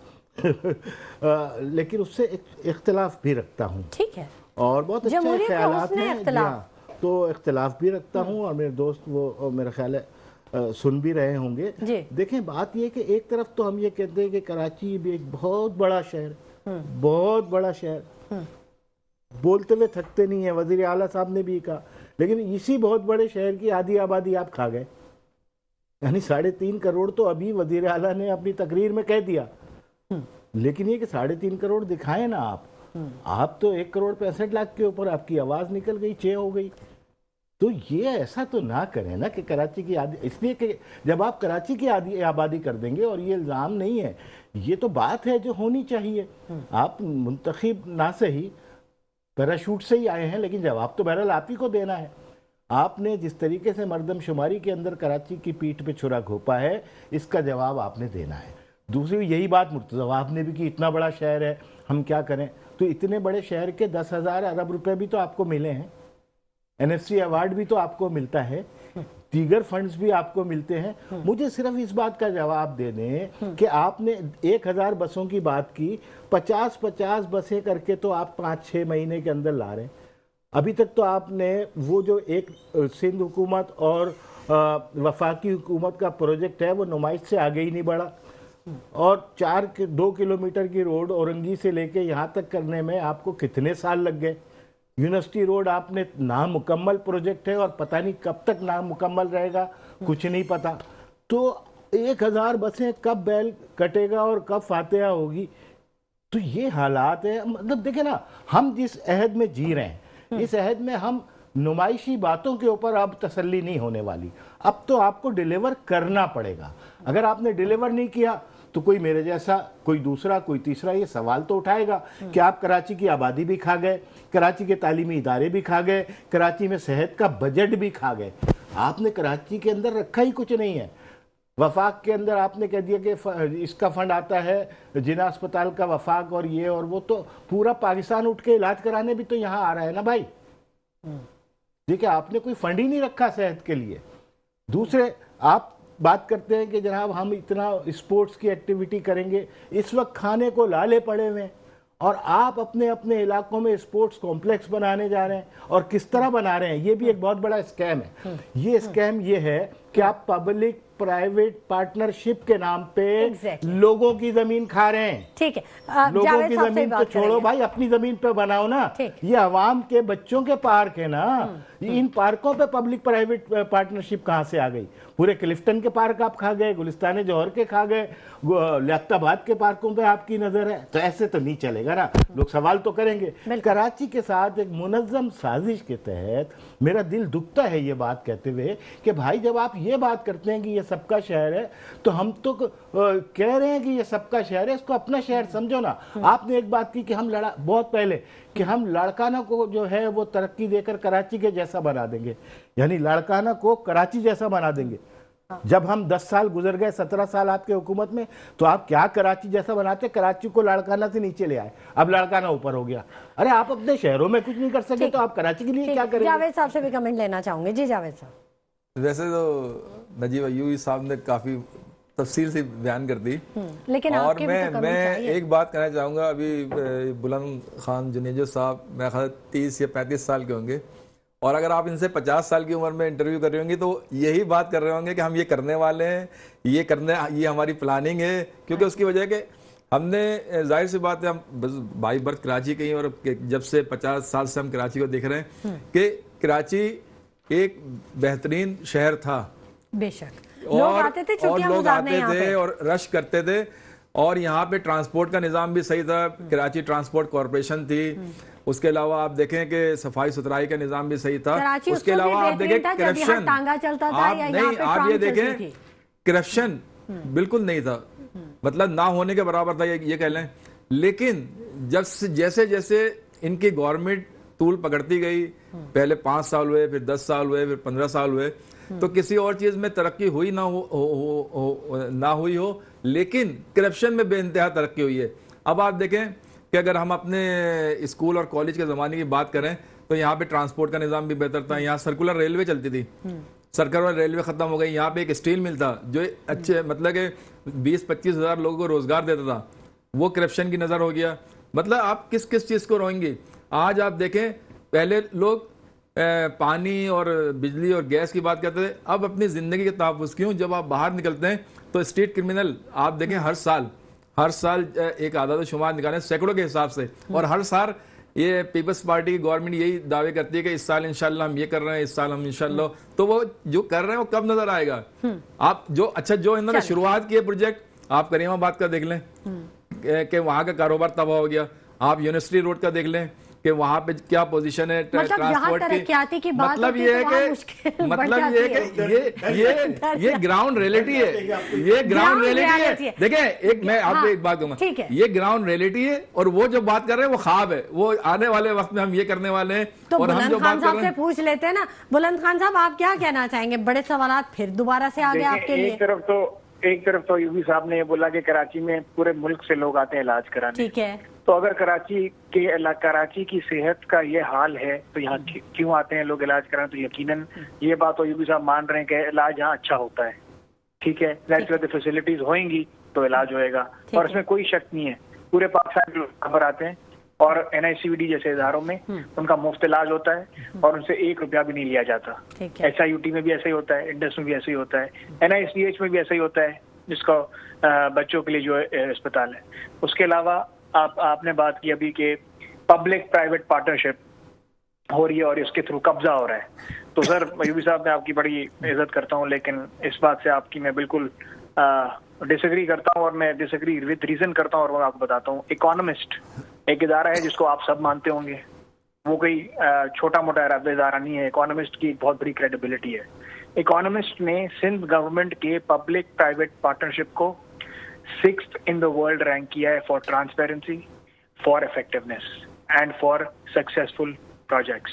लेकिन उससे इख्तिलाफ भी रखता हूँ ठीक है, और बहुत अच्छे जमहूरियत में ख्यालात हुस्न हैं। इख्तिलाफ। जी हाँ, तो इख्तिलाफ भी रखता हूँ और मेरे दोस्त वो मेरा ख्याल है सुन भी रहे होंगे। जी। देखें, बात ये कि एक तरफ तो हम ये कहते हैं कि कराची भी एक बहुत बड़ा शहर, बहुत बड़ा शहर, बोलते हुए थकते नहीं है, वजीर आला साहब ने भी कहा, लेकिन इसी बहुत बड़े शहर की आधी आबादी आप खा गए, यानी 3.5 करोड़ तो अभी वजीर आला ने अपनी तकरीर में कह दिया, लेकिन ये कि 3.5 करोड़ दिखाए ना आप तो 1,65,00,000 के ऊपर आपकी आवाज निकल गई, 6 हो गई। तो ये ऐसा तो ना करें ना कि कराची की आदि, इसलिए कि जब आप कराची की आदि आबादी कर देंगे, और ये इल्ज़ाम नहीं है, ये तो बात है जो होनी चाहिए। आप मुंतखब ना सही, पैराशूट से ही आए हैं, लेकिन जवाब तो बहरहाल आप ही को देना है। आपने जिस तरीके से मर्दमशुमारी के अंदर कराची की पीठ पे छुरा घोंपा है, इसका जवाब आपने देना है। दूसरी यही बात मुर्तज़ा वहाब ने भी की, इतना बड़ा शहर है हम क्या करें, तो इतने बड़े शहर के 10,000 अरब रुपए भी तो आपको मिले हैं, NFC अवार्ड भी तो आपको मिलता है, दीगर फंड्स भी आपको मिलते हैं। मुझे सिर्फ इस बात का जवाब दे दें कि आपने 1000 बसों की बात की, 50-50 बसें करके तो आप 5-6 महीने के अंदर ला रहे हैं। अभी तक तो आपने वो जो एक सिंध हुकूमत और वफाकी हुकूमत का प्रोजेक्ट है वो नुमाइश से आगे ही नहीं बढ़ा, और 2 किलोमीटर की रोड औरंगी से लेके यहाँ तक करने में आपको कितने साल लग गए। यूनिवर्सिटी रोड आपने नामुकम्मल प्रोजेक्ट है और पता नहीं कब तक नामुकम्मल रहेगा, कुछ नहीं पता। तो 1000 बसें कब बैल कटेगा और कब फातिहा होगी। तो ये हालात है। मतलब देखे ना, हम जिस अहद में जी रहे हैं, इस अहद में हम नुमाइशी बातों के ऊपर अब तसल्ली नहीं होने वाली। अब तो आपको डिलीवर करना पड़ेगा। अगर आपने डिलीवर नहीं किया तो कोई मेरे जैसा, कोई दूसरा, कोई तीसरा ये सवाल तो उठाएगा कि आप कराची की आबादी भी खा गए, कराची के तालीमी इदारे भी खा गए, कराची में सेहत का बजट भी खा गए। आपने कराची के अंदर रखा ही कुछ नहीं है। वफाक के अंदर आपने कह दिया कि इसका फंड आता है जिना अस्पताल का, वफाक और ये और वो, तो पूरा पाकिस्तान उठ के इलाज कराने भी तो यहाँ आ रहा है ना भाई। देखिए, आपने कोई फंड ही नहीं रखा सेहत के लिए। दूसरे, आप बात करते हैं कि जनाब हम इतना स्पोर्ट्स की एक्टिविटी करेंगे, इस वक्त खाने को लाले पड़े हुए हैं, और आप अपने अपने इलाकों में स्पोर्ट्स कॉम्प्लेक्स बनाने जा रहे हैं। और किस तरह बना रहे हैं, ये भी एक बहुत बड़ा स्कैम है। ये स्कैम ये है कि आप पब्लिक प्राइवेट पार्टनरशिप के नाम पे लोगों की जमीन खा रहे हैं। ठीक है, लोगों की जमीन तो छोड़ो भाई, अपनी जमीन पे बनाओ ना। ये अवाम के बच्चों के पार्क है ना, इन पार्कों पे पब्लिक प्राइवेट पार्टनरशिप कहां से आ गई। पूरे क्लिफ्टन के पार्क आप खा गए, गुलिस्तान जौहर के खा गए, लियाकताबाद के पार्कों पे आपकी नजर है। तो ऐसे तो नहीं चलेगा ना, लोग सवाल तो करेंगे। कराची के साथ एक मुनज़्ज़म साजिश के तहत मेरा दिल दुखता है ये बात कहते हुए कि भाई जब आप ये बात करते हैं कि ये सबका शहर है, तो हम तो कह रहे हैं कि ये सबका शहर है, इसको अपना शहर समझो ना। आपने एक बात की कि हम बहुत पहले कि हम लाड़काना को जो है वो तरक्की देकर कराची के जैसा बना देंगे, यानी लाड़काना को कराची जैसा बना देंगे। जब हम 10 साल गुजर गए, 17 साल आपके हुकूमत में, तो आप क्या कराची जैसा बनाते, कराची को लाड़काना से नीचे ले आए, अब लाड़काना ऊपर हो गया। अरे आप अपने शहरों में कुछ नहीं कर सके तो आप कराची के लिए क्या करेंगे। जावेद साहब से भी कमेंट लेना चाहूंगे। जी जावेद साहब। वैसे तो नजीब अय्यूबी साहब ने काफी तफसील से बयान कर दी, लेकिन और आपके भी तो मैं एक बात कहना चाहूँगा। अभी बुलंद खान जुनेजो साहब मेरे ख्याल 30 या 35 साल के होंगे, और अगर आप इनसे 50 साल की उम्र में इंटरव्यू कर रहे होंगे तो यही बात कर रहे होंगे कि हम ये करने वाले हैं, ये हमारी प्लानिंग है। क्योंकि उसकी वजह कि हमने, जाहिर सी बात है, हम बाई बर्थ कराची के ही, और जब से 50 साल से हम कराची को देख रहे हैं कि कराची एक बेहतरीन शहर था। बेशक लोग आते थे, और लोग आते थे और रश करते थे, और यहाँ पे ट्रांसपोर्ट का निज़ाम भी सही था। कराची ट्रांसपोर्ट कॉरपोरेशन थी। उसके अलावा आप देखें कि सफाई सुथराई का निज़ाम भी सही था। उसके अलावा आप देखें करप्शन, आप ये देखें करप्शन बिल्कुल नहीं था, मतलब ना होने के बराबर था, ये कह लें। लेकिन जब जैसे जैसे इनकी गवर्नमेंट तूल पकड़ती गई, पहले 5 साल हुए, फिर 10 साल हुए, फिर 15 साल हुए, तो किसी और चीज में तरक्की हुई ना हुई हो, लेकिन करप्शन में बेइंतहा तरक्की हुई है। अब आप देखें कि अगर हम अपने स्कूल और कॉलेज के ज़माने की बात करें तो यहाँ पे ट्रांसपोर्ट का निज़ाम भी बेहतर था। यहाँ सर्कुलर रेलवे चलती थी, सर्कुलर रेलवे ख़त्म हो गई। यहाँ पे एक स्टील मिल था जो अच्छे, मतलब कि 20-25 हज़ार लोगों को रोज़गार देता था। वो करप्शन की नज़र हो गया। मतलब आप किस किस चीज़ को रोएंगे। आज आप देखें, पहले लोग पानी और बिजली और गैस की बात करते थे, अब अपनी ज़िंदगी के तहफ़्फ़ुज़ क्यों, जब आप बाहर निकलते हैं तो स्ट्रीट क्रिमिनल आप देखें हर साल एक आदाद शुमार निकालें सैकड़ों के हिसाब से, और हर साल ये पीपल्स पार्टी की गवर्नमेंट यही दावे करती है कि इस साल इंशाल्लाह हम ये कर रहे हैं, इस साल हम इंशाल्लाह, तो वो जो कर रहे हैं वो कब नजर आएगा। आप जो इन्होंने शुरुआत की है प्रोजेक्ट, आप करीमाबाद का देख लें कि वहां का कारोबार तबाह हो गया। आप यूनिवर्सिटी रोड का देख लें कि वहां पे क्या पोजीशन है ट्रांसपोर्ट की। मतलब ये है कि ये ग्राउंड रियलिटी है, ये ग्राउंड रियलिटी है। देखिए, एक मैं आपको एक बात दूंगा, ये ग्राउंड रियलिटी है, और वो जो बात कर रहे हैं वो ख्वाब है, वो आने वाले वक्त में हम ये करने वाले हैं। तो और हम जो बुलंद खान साहब से पूछ लेते हैं ना। बुलंद खान साहब, आप क्या कहना चाहेंगे? बड़े सवालात फिर दोबारा से आ गए आपके लिए। एक तरफ तो यूबी साहब ने ये बोला कि कराची में पूरे मुल्क से लोग आते हैं इलाज कराने। ठीक है, तो अगर कराची की सेहत का ये हाल है तो यहाँ क्यों आते हैं लोग इलाज कराने? तो यकीनन ये बात तो यूबी साहब मान रहे हैं कि इलाज यहाँ अच्छा होता है। ठीक है, नेचुरल फैसिलिटीज होंगी तो इलाज होएगा, और इसमें कोई शक नहीं है। पूरे पाकिस्तान के लोग खबर आते हैं, और NICVD जैसे इदारों में उनका मुफ्त इलाज होता है, और उनसे 1 रुपया भी नहीं लिया जाता। SIUT में भी ऐसा ही होता है, इंडस में भी ऐसा ही होता है, NICH में भी ऐसा ही होता है, जिसका बच्चों के लिए जो अस्पताल है। उसके अलावा आपने बात की अभी कि पब्लिक प्राइवेट पार्टनरशिप हो रही है और इसके थ्रू कब्जा हो रहा है। तो सर, यूबी साहब, मैं आपकी बड़ी इज्जत करता हूं, लेकिन इस बात से आपकी मैं बिल्कुल डिसएग्री करता हूं, और मैं डिसएग्री विद रीजन करता हूं, और मैं आपको बताता हूं। इकोनॉमिस्ट एक इदारा है जिसको आप सब मानते होंगे, वो कोई छोटा मोटा इदारा नहीं है। इकोनॉमिस्ट की बहुत बड़ी क्रेडिबिलिटी है। इकोनॉमिस्ट ने सिंध गवर्नमेंट के पब्लिक प्राइवेट पार्टनरशिप को 6th in the world rank किया है for transparency, for effectiveness and for successful projects.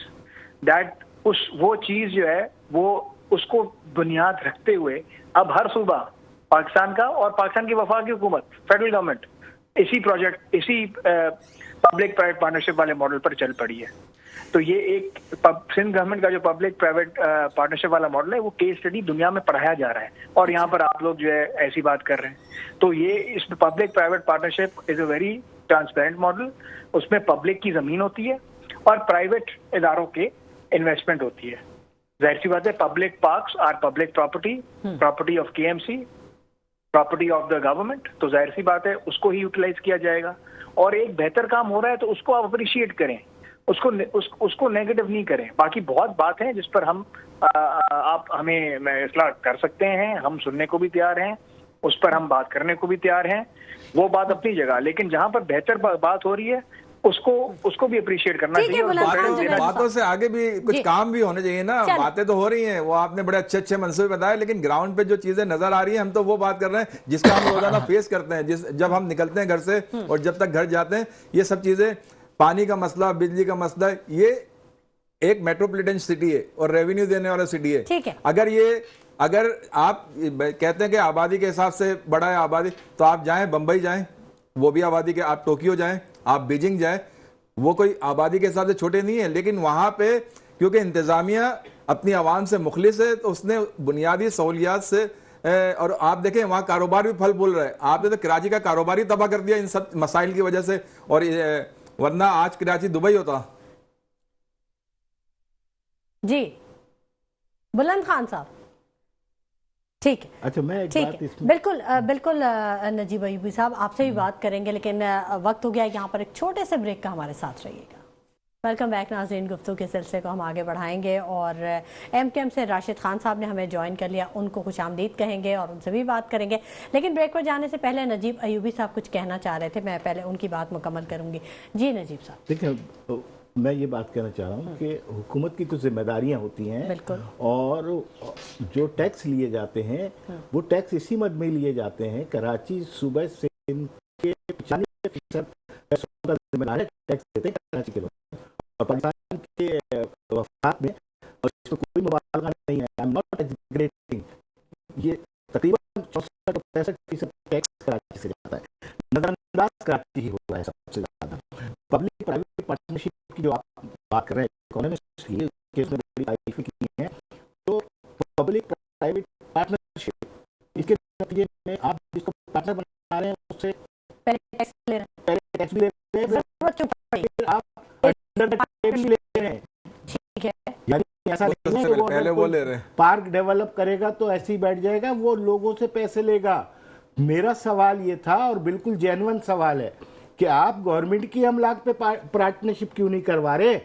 वो चीज जो है, वो उसको बुनियाद रखते हुए अब हर सूबा पाकिस्तान का और पाकिस्तान की वफाकी हुकूमत, फेडरल गवर्नमेंट, इसी पब्लिक प्राइवेट पार्टनरशिप वाले मॉडल पर चल पड़ी है। तो ये एक सिंध गवर्नमेंट का जो पब्लिक प्राइवेट पार्टनरशिप वाला मॉडल है, वो केस स्टडी दुनिया में पढ़ाया जा रहा है, और यहाँ पर आप लोग जो है ऐसी बात कर रहे हैं। तो ये इस public private partnership is a very transparent model. उसमें पब्लिक की जमीन होती है और प्राइवेट इदारों के इन्वेस्टमेंट होती है। जाहिर सी बात है, public parks are public property of KMC, property of the government. तो जाहिर सी बात है उसको ही यूटिलाइज किया जाएगा, और एक बेहतर काम हो रहा है तो उसको आप अप्रिशिएट करें, उसको नेगेटिव नहीं करें। बाकी बहुत बात है जिस पर आप हमें इस्लाह कर सकते हैं, हम सुनने को भी तैयार हैं, उस पर हम बात करने को भी तैयार हैं, वो बात अपनी जगह। लेकिन जहां पर बेहतर बात हो रही है उसको भी अप्रिशिएट करना चाहिए। बातों से आगे भी कुछ काम भी होने चाहिए ना। बातें तो हो रही हैं, वो आपने बड़े अच्छे मंसूबे बताए, लेकिन ग्राउंड पे जो चीजें नजर आ रही हैं, हम तो वो बात कर रहे हैं जिसका हम रोजाना फेस करते हैं। जब हम निकलते हैं घर से और जब तक घर जाते हैं, ये सब चीजें, पानी का मसला, बिजली का मसला, ये एक मेट्रोपॉलिटन सिटी है और रेवेन्यू देने वाला सिटी है। ठीक है, अगर आप कहते हैं कि आबादी के हिसाब से बड़ा है आबादी, तो आप जाएं बंबई जाएं, वो भी आबादी के, आप टोक्यो जाएं, आप बीजिंग जाएं, वो कोई आबादी के हिसाब से छोटे नहीं है, लेकिन वहां पे क्योंकि इंतजामिया अपनी आवाम से मुखलिस है, तो उसने बुनियादी सहूलियात से, और आप देखें वहां कारोबार भी फल फूल रहा है। आपने तो कराची का कारोबार ही तबाह कर दिया इन सब मसाइल की वजह से, और वरना आज कराची दुबई होता। जी बुलंद खान साहब, ठीक है। अच्छा, मैं एक बात इसमें बिल्कुल नजीब अयूबी साहब, आपसे भी बात करेंगे, लेकिन वक्त हो गया यहाँ पर एक छोटे से ब्रेक का। हमारे साथ रहिएगा। वेलकम बैक नाज़रीन। गुफ्तगू के सिलसिले को हम आगे बढ़ाएंगे, और MKM से राशिद खान साहब ने हमें ज्वाइन कर लिया, उनको खुश आमदीद कहेंगे और उनसे भी बात करेंगे। लेकिन ब्रेक पर जाने से पहले नजीब अयूबी साहब कुछ कहना चाह रहे थे, मैं पहले उनकी बात मुकम्मल करूंगी। जी नजीब साहब। देखिए, मैं ये बात कहना चाह रहा हूँ कि हुकूमत की कुछ जिम्मेदारियां होती हैं, और जो टैक्स लिए जाते हैं वो टैक्स इसी मद में लिए जाते हैं। कराची सूबे से के 95% पैसों का जिम्मेदार टैक्स देते हैं कराची के लोग, और पाकिस्तान के वफाक में, और इसमें कोई मुबालगा नहीं है, आई एम नॉट एग्जैगरेटिंग, ये तकरीबन 64-65% टैक्स कराची से जाता है। नजरअंदाज कराची ही हुआ है सबसे ज्यादा। पब्लिक प्राइवेट पार्टनरशिप की जो आप बात कर रहे हैं, इकोनॉमिस्ट की केस में बड़ी तारीफ की है, तो पब्लिक प्राइवेट पार्टनरशिप, इसके नतीजे में आप जिसको पार्टनर बना रहे हैं उससे टैक्स ले पहले वो ले रहे हैं। पार्क डेवलप करेगा तो ऐसे ही बैठ जाएगा, वो लोगों से पैसे लेगा। मेरा सवाल ये था, और बिल्कुल जेन्युइन सवाल है, कि आप गवर्नमेंट की अमलाक पे पार्टनरशिप क्यों नहीं करवा रहे?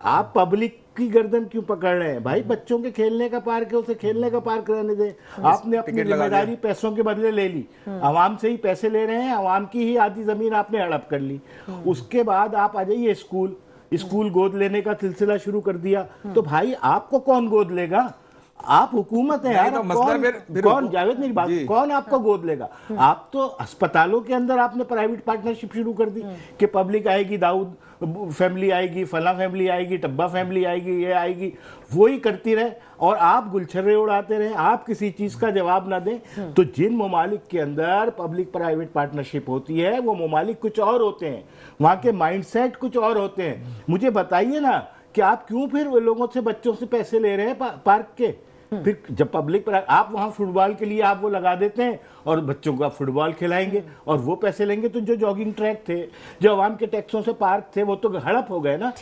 आप पब्लिक की गर्दन क्यों पकड़ रहे हैं? भाई बच्चों के खेलने का पार्क है, उसे खेलने का पार्क रहने दे। आपने अपनी जिम्मेदारी पैसों के बदले ले ली, आवाम से ही पैसे ले रहे हैं, आवाम की ही आधी जमीन आपने हड़प कर ली। उसके बाद आप आ जाइए स्कूल गोद लेने का सिलसिला शुरू कर दिया, तो भाई आपको कौन गोद लेगा? आप हुकूमत है यार, तो कौन जावेद मेरी बात, कौन आपको गोद लेगा? आप तो अस्पतालों के अंदर आपने प्राइवेट पार्टनरशिप शुरू कर दी कि पब्लिक आएगी, दाऊद फैमिली आएगी, फला फैमिली आएगी, टब्बा फैमिली आएगी, ये आएगी, वही करती रहे और आप गुलछर्रे उड़ाते रहे, आप किसी चीज का जवाब ना दें। तो जिन ममालिक के अंदर पब्लिक प्राइवेट पार्टनरशिप होती है वो ममालिक कुछ और होते हैं, वहां के माइंडसेट कुछ और होते हैं। मुझे बताइए ना कि आप क्यों फिर लोगों से, बच्चों से पैसे ले रहे हैं पार्क के? फिर जब पब्लिक पर आप वहां फुटबॉल के लिए आप वो लगा देते हैं और बच्चों को आप फुटबॉल खिलाएंगे और वो पैसे लेंगे, तो जो जॉगिंग ट्रैक थे, जो आवाम के टैक्सों से पार्क थे, वो तो हड़प हो गए ना।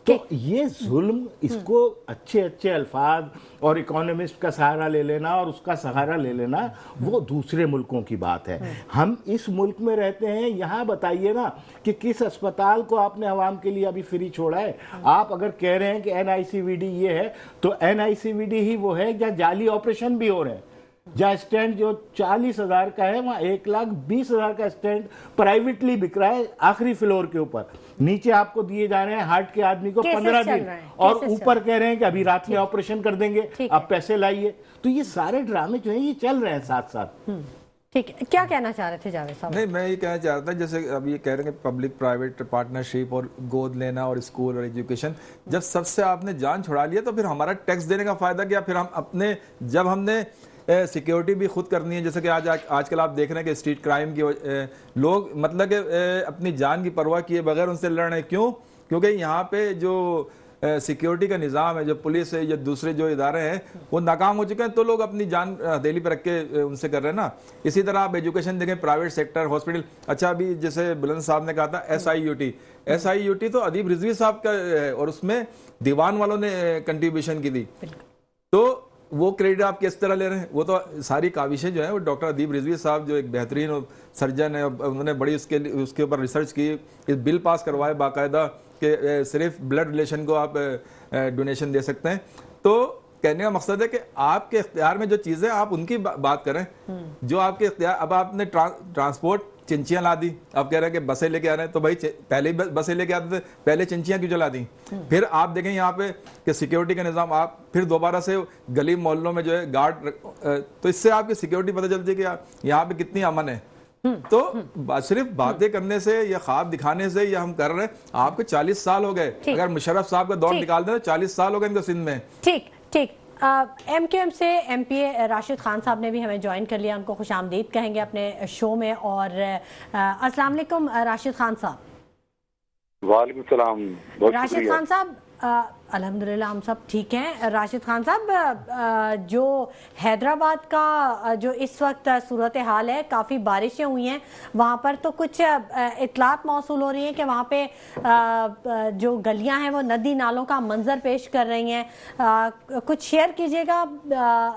तो ये जुल्म, इसको अच्छे अच्छे अल्फाज और इकोनॉमिस्ट का सहारा ले लेना और उसका सहारा ले लेना, वो दूसरे मुल्कों की बात है। हम इस मुल्क में रहते हैं, यहाँ बताइए ना कि किस अस्पताल को आपने आवाम के लिए अभी फ्री छोड़ा है? आप अगर कह रहे हैं कि NICVD ये है, तो NICVD ही वो है जहाँ जाली ऑपरेशन भी हो रहे हैं, जहाँ स्टैंड जो 40,000 का है वहाँ 1,20,000 का स्टैंड प्राइवेटली बिक रहा है आखिरी फ्लोर के ऊपर। नीचे आपको दिए जा रहे हैं हार्ट के आदमी को 15 दिन, और ऊपर कह रहे हैं कि अभी रात में ऑपरेशन कर देंगे, आप पैसे लाइए। तो ये सारे ड्रामे जो है ये चल रहे हैं साथ साथ। ठीक है, क्या कहना चाह रहे थे जावेद साहब? नहीं, मैं ये कहना चाह रहा था, जैसे अब ये कह रहे हैं कि पब्लिक प्राइवेट पार्टनरशिप और गोद लेना और स्कूल और एजुकेशन, जब सबसे आपने जान छुड़ा लिया तो फिर हमारा टैक्स देने का फायदा क्या? फिर हम अपने, जब हमने सिक्योरिटी भी खुद करनी है, जैसे कि आजकल आप देख रहे हैं कि स्ट्रीट क्राइम की लोग मतलब कि अपनी जान की परवाह किए बगैर उनसे लड़ रहे हैं। क्यों? क्योंकि यहाँ पे जो सिक्योरिटी का निज़ाम है, जो पुलिस है या दूसरे जो इदारे हैं, वो नाकाम हो चुके हैं, तो लोग अपनी जान हथेली पर रख के उनसे कर रहे हैं ना। इसी तरह आप एजुकेशन देखें, प्राइवेट सेक्टर, हॉस्पिटल। अच्छा, अभी जैसे बुलंद साहब ने कहा था SIUT तो अदीब रिजवी साहब का है और उसमें दीवान वालों ने कंट्रीब्यूशन की थी, तो वो क्रेडिट आप किस तरह ले रहे हैं? वो तो सारी काविशें जो है वो डॉक्टर अदीब रिजवी साहब जो एक बेहतरीन सर्जन है, उन्होंने बड़ी उसके ऊपर रिसर्च की, इस बिल पास करवाए बाकायदा कि सिर्फ ब्लड रिलेशन को आप डोनेशन दे सकते हैं। तो कहने का मकसद है कि आपके इख्तियार में जो चीज़ें, आप उनकी बात करें जो आपके इख्तियार। अब आपने ट्रांसपोर्ट चिंचियां ला दी, आप कह रहे हैं कि बसें लेके आ रहे हैं, तो भाई पहले ही बसें लेके आते थे, पहले चिंचियां क्यों चला दी? फिर आप देखें यहाँ पे कि सिक्योरिटी का निज़ाम, आप फिर दोबारा से गली मोहल्लों में जो है गार्ड, तो इससे आपकी सिक्योरिटी पता चलती है कि यहाँ पे कितनी अमन है। तो सिर्फ बातें करने से या ख्वाब दिखाने से या हम कर रहे हैं, आपको 40 साल हो गए। अगर मुशर्रफ साहब का दौर निकाल दें तो 40 साल हो गए इनको सिंध में। ठीक ठीक। MQM से MPA राशिद खान साहब ने भी हमें ज्वाइन कर लिया, उनको खुशामदीद कहेंगे अपने शो में। और अस्सलाम वालेकुम राशिद खान साहब। वालेकुम सलाम। राशिद खान साहब, अल्हम्दुलिल्लाह हम सब ठीक हैं। राशिद खान साहब, जो हैदराबाद का जो इस वक्त सूरत हाल है, काफ़ी बारिशें हुई हैं वहाँ पर, तो कुछ इतलात मौसूल हो रही हैं कि वहाँ पे जो गलियाँ हैं वो नदी नालों का मंजर पेश कर रही हैं। कुछ शेयर कीजिएगा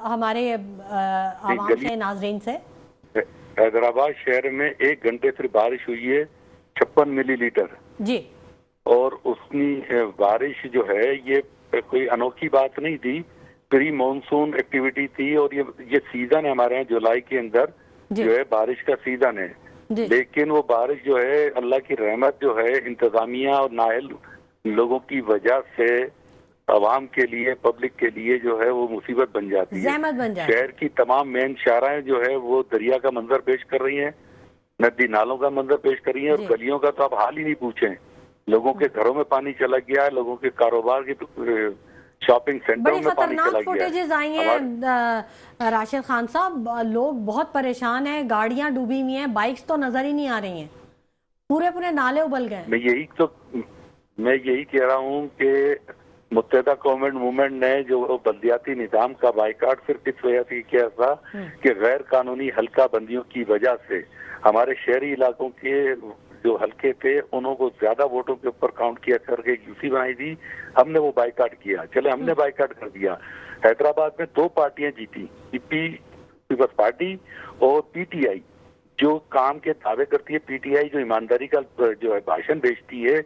हमारे आवाम से, नाजरीन से। हैदराबाद शहर में 1 घंटे से बारिश हुई है 56 मिलीलीटर जी, और उसकी बारिश जो है ये कोई अनोखी बात नहीं थी, प्री मॉनसून एक्टिविटी थी। और ये सीजन है हमारे यहाँ, जुलाई के अंदर जो है बारिश का सीजन है। लेकिन वो बारिश जो है, अल्लाह की रहमत जो है, इंतजामिया और नाअहल लोगों की वजह से आवाम के लिए, पब्लिक के लिए जो है वो मुसीबत बन जाती है। शहर की तमाम मेन शाराएं जो है वो दरिया का मंजर पेश कर रही हैं, नदी नालों का मंजर पेश कर रही हैं, और गलियों का तो आप हाल ही नहीं पूछें। लोगों के घरों में पानी चला गया है, लोगों के कारोबार की शॉपिंग सेंटरों में पानी चला गया है। फुटेजेस आई हैं राशिद खान साहब, लोग बहुत परेशान हैं, गाड़ियां डूबी हुई हैं, बाइक्स तो नजर ही नहीं आ रही हैं, पूरे नाले उबल गए। मैं यही कह रहा हूँ कि मुत्तहिदा कौमेंट मूवमेंट ने जो बल्दियाती निजाम का बाइकाट सिर्फ इस वजह से किया था कि गैर कानूनी हल्का बंदियों की वजह से हमारे शहरी इलाकों के जो हल्के थे उनको ज्यादा वोटों के ऊपर काउंट किया करके यूसी बनाई थी। हमने वो बाइकाट किया, चले हमने बाइकाट कर दिया। हैदराबाद में 2 पार्टियां जीती, पीपल्स पार्टी और पीटीआई जो काम के दावे करती है। पीटीआई जो ईमानदारी का जो है भाषण भेजती है,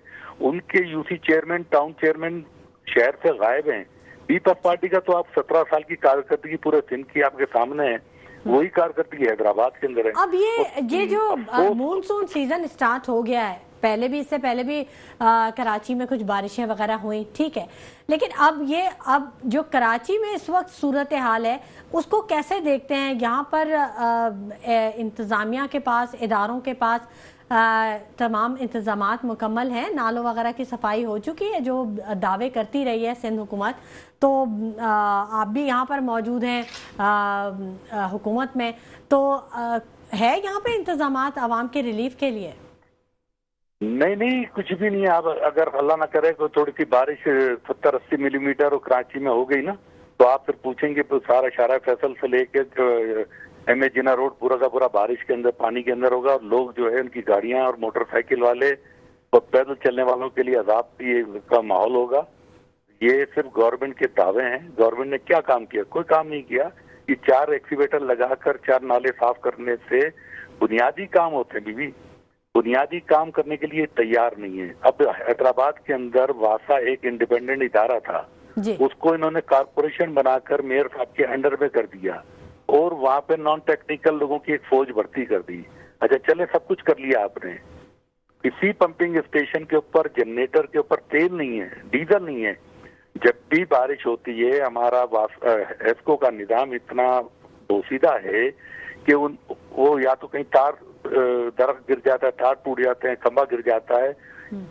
उनके यूसी चेयरमैन, टाउन चेयरमैन शहर से गायब हैं। पीपल्स पार्टी का तो आप 17 साल की कारकर्दगी पूरे दिन की आपके सामने है, वही कारकर्दगी हैदराबाद के अंदर है। अब ये जो मानसून सीजन स्टार्ट हो गया है, पहले भी, इससे पहले भी कराची में कुछ बारिशें वगैरह हुई, ठीक है, लेकिन अब जो कराची में इस वक्त सूरत हाल है उसको कैसे देखते हैं? यहाँ पर इंतजामिया के पास, इदारों के पास तमाम इंतजामात मुकम्मल हैं, नालों वगैरह की सफाई हो चुकी है जो दावे करती रही है सिंध हुकूमत, तो आप भी यहाँ पर मौजूद हैं हुकूमत में, तो है यहाँ पे इंतजामात आवाम के रिलीफ के लिए? नहीं, कुछ भी नहीं है। आप अगर अल्लाह ना करे तो थोड़ी सी बारिश 70-80 मिलीमीटर और कराची में हो गई ना, तो आप फिर पूछेंगे तो सारा शारा फैसल से लेके एम ए जिना रोड पूरा का पूरा बारिश के अंदर, पानी के अंदर होगा, और लोग जो है उनकी गाड़ियां और मोटरसाइकिल वाले और पैदल चलने वालों के लिए अजाब का माहौल होगा। ये सिर्फ गवर्नमेंट के दावे हैं। गवर्नमेंट ने क्या काम किया? कोई काम नहीं किया। ये 4 एक्सीवेटर लगाकर 4 नाले साफ करने से बुनियादी काम होते हैं बीबी, बुनियादी काम करने के लिए तैयार नहीं है। अब हैदराबाद के अंदर वासा एक इंडिपेंडेंट इदारा था, उसको इन्होंने कारपोरेशन बनाकर मेयर साहब के अंडर में कर दिया और वहां पे नॉन टेक्निकल लोगों की एक फौज भर्ती कर दी। अच्छा चले, सब कुछ कर लिया आपने, किसी पंपिंग स्टेशन के ऊपर, जनरेटर के ऊपर तेल नहीं है, डीजल नहीं है। जब भी बारिश होती है हमारा एस्को का निजाम इतना बोसीदा है कि वो या तो कहीं तार दरख्त गिर जाता है, तार टूट जाते हैं, खंबा गिर जाता है।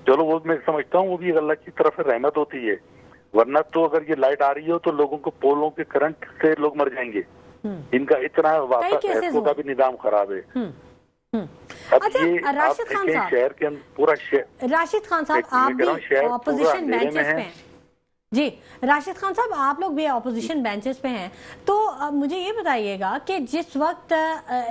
चलो वो मैं समझता हूँ वो भी अल्लाह की तरफ से रहमत होती है, वरना तो अगर ये लाइट आ रही हो तो लोगों को पोलों के करंट से लोग मर जाएंगे। इनका इतना एस्को का भी निजाम खराब है। अच्छा, राशिद खान साहब, शहर के अंदर पूरा राशिद खान साहब आप भी ऑपोजिशन बेंचेस पे हैं जी, राशिद खान साहब आप लोग भी ऑपोजिशन बेंचेस पे हैं, तो मुझे ये बताइएगा कि जिस वक्त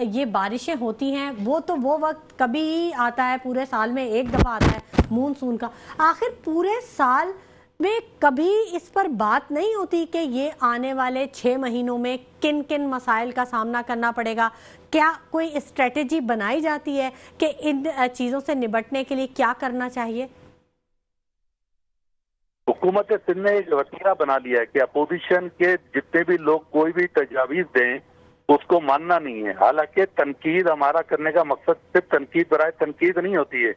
ये बारिशें होती हैं वो वक्त कभी ही आता है, पूरे साल में एक दफ़ा आता है मानसून का, आखिर पूरे साल में कभी इस पर बात नहीं होती कि ये आने वाले 6 महीनों में किन किन मसाइल का सामना करना पड़ेगा? क्या कोई स्ट्रेटेजी बनाई जाती है कि इन चीज़ों से निपटने के लिए क्या करना चाहिए? हुकूमत सिंध ने एक वतीरा बना लिया है कि अपोजिशन के जितने भी लोग कोई भी तजावीज दें उसको मानना नहीं है। हालांकि तनकीद हमारा करने का मकसद सिर्फ तनकीद बराए तनकीद नहीं होती है।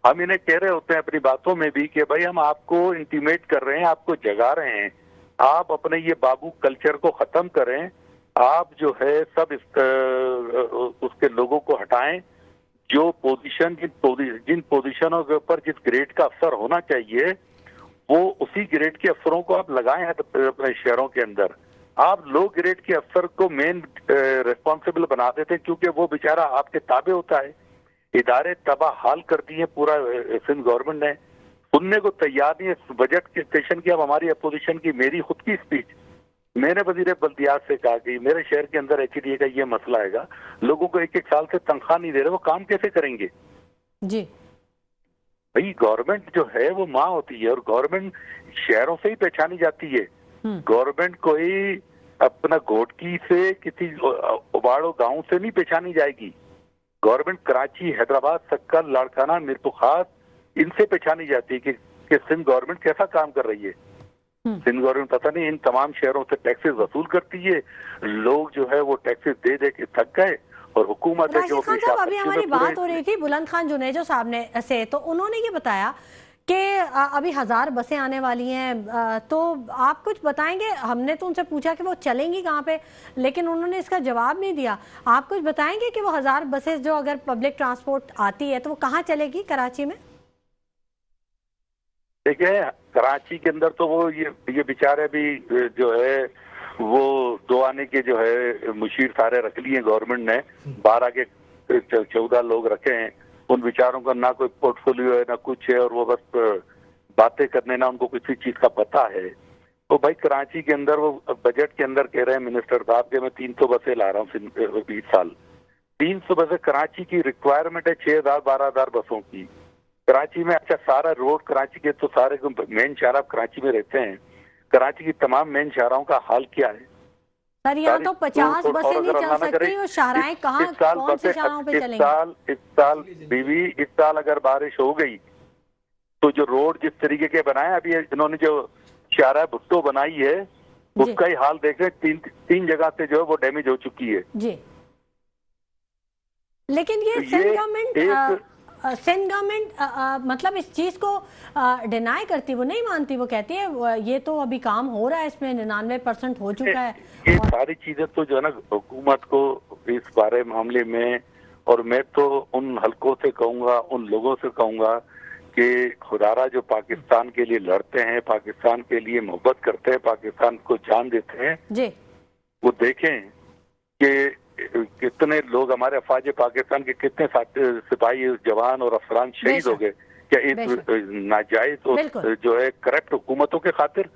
हम इन्हें कह रहे होते हैं अपनी बातों में भी कि भाई हम आपको इंटीमेट कर रहे हैं, आपको जगा रहे हैं, आप अपने ये बाबू कल्चर को खत्म करें, आप जो है सब उसके लोगों को हटाएं। जो पोजीशन जिन पोजीशनों के ऊपर जिस ग्रेड का अफसर होना चाहिए वो उसी ग्रेड के अफसरों को आप लगाए हैं अपने शहरों के अंदर। आप लो ग्रेड के अफसर को मेन रिस्पॉन्सिबल बना देते क्योंकि वो बेचारा आपके ताबे होता है। इदारे तबाह हाल कर दिए पूरा सिंध गवर्नमेंट ने, सुनने को तैयार नहीं है बजट के सेशन की। अब हमारी अपोजिशन की मेरी खुद की स्पीच मैंने वजीर बल्दियात से कहा कि मेरे शहर के अंदर एचडीए का ये मसला है, लोगों को 1-1 साल से तनख्वाह नहीं दे रहे, वो काम कैसे करेंगे जी? भाई गवर्नमेंट जो है वो माँ होती है और गवर्नमेंट शहरों से ही पहचानी जाती है। गवर्नमेंट कोई अपना घोटकी से किसी उबाड़ो गांव से नहीं पहचानी जाएगी। गवर्नमेंट कराची, हैदराबाद, सक्कर, लाड़काना, मीरपुर इनसे पहचानी जाती है कि सिंध गवर्नमेंट कैसा काम कर रही है। सिंध गवर्नमेंट पता नहीं इन तमाम शहरों से टैक्सेस वसूल करती है, लोग जो है वो टैक्सेस दे दे के थक गए और हुकूमत है जो अभी हमारी बात हो रही थी बुलंद खान जुनेजो साहब ने से, तो उन्होंने ये बताया कि अभी 1000 बसें आने वाली हैं, तो आप कुछ बताएंगे? हमने तो उनसे पूछा कि वो चलेंगी कहाँ पे, लेकिन उन्होंने इसका जवाब नहीं दिया। आप कुछ बताएंगे कि वो 1000 बसें जो अगर पब्लिक ट्रांसपोर्ट आती है तो वो कहाँ चलेगी कराची में? देखिए कराची के अंदर तो वो ये बेचारे भी जो है वो 2 आने के जो है मुशीर सारे रख लिए गवर्नमेंट ने, 12 के 14 लोग रखे हैं। उन विचारों का ना कोई पोर्टफोलियो है ना कुछ है और वो बस बातें करने ना उनको किसी चीज का पता है। तो भाई कराची के अंदर वो बजट के अंदर कह रहे हैं मिनिस्टर साहब के मैं 300 बसें ला रहा हूँ 20 साल। 300 बसें कराची की रिक्वायरमेंट है 6,000 12,000 बसों की। कराची में अच्छा सारा रोड कराची के तो सारे मेन शाहरा कराची में रहते हैं, कराची की तमाम मेन शाहराओं का हाल क्या है? सर यहाँ तो 50 बसें नहीं चल सकती और शाहराएं कहाँ कौन से शाहराओं पे चलेंगी? इस साल बीवी इस साल अगर बारिश हो गई तो जो रोड जिस तरीके के बनाए, अभी इन्होंने जो शाहरा भुट्टो बनाई है उसका ही हाल देख रहे, तीन जगह से जो है वो डैमेज हो चुकी है जी। लेकिन ये सिंध गवर्नमेंट मतलब इस चीज को डिनाई करती, वो नहीं मानती, वो कहती है ये तो अभी काम हो रहा है, इसमें 99% हो चुका है। ये सारी चीजें तो जो है ना हुकूमत को इस बारे मामले में, और मैं तो उन हलकों से कहूंगा, उन लोगों से कहूंगा कि खुदारा जो पाकिस्तान के लिए लड़ते हैं, पाकिस्तान के लिए मोहब्बत करते हैं, पाकिस्तान को जान देते हैं जी, वो देखें कि कितने लोग हमारे अफवाज पाकिस्तान के कितने सिपाही जवान और अफसरान शहीद हो गए। क्या इस नाजायज और जो है करप्ट हुकूमतों के खातिर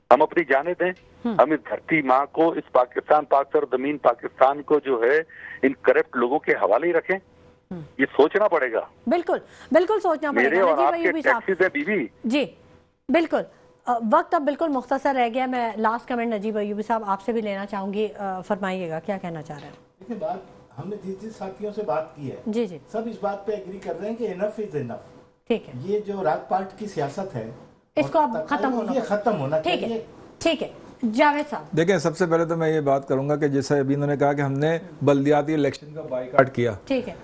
हम अपनी जाने दें? हम इस धरती माँ को, इस पाकिस्तान पाक सरजमीन पाकिस्तान को जो है इन करप्ट लोगों के हवाले ही रखें? ये सोचना पड़ेगा। बिल्कुल बिल्कुल सोचना पड़ेगा। मेरे और आपके टैक्सेस है बीवी। जी बिल्कुल। वक्त अब बिल्कुल मुख्तसर रह गया। मैं लास्ट कमेंट नजीब अयूबी साहब आपसे भी लेना चाहूंगी, फरमाइएगा क्या कहना चाह रहे हैं? देखिए, बात हमने जिस साथियों से बात की है जी जी, सब इस बात पे एग्री कर रहे हैं कि इनफ इज इनफ। ठीक है, ये जो राग पार्ट की सियासत है इसको अब खत्म होना चाहिए। ठीक है जावेद साहब। देखें, सबसे पहले तो मैं ये बात करूंगा कि जैसे अभी इन्होंने कहा कि हमने बल्दियाती इलेक्शन का बायकॉट किया, ठीक है,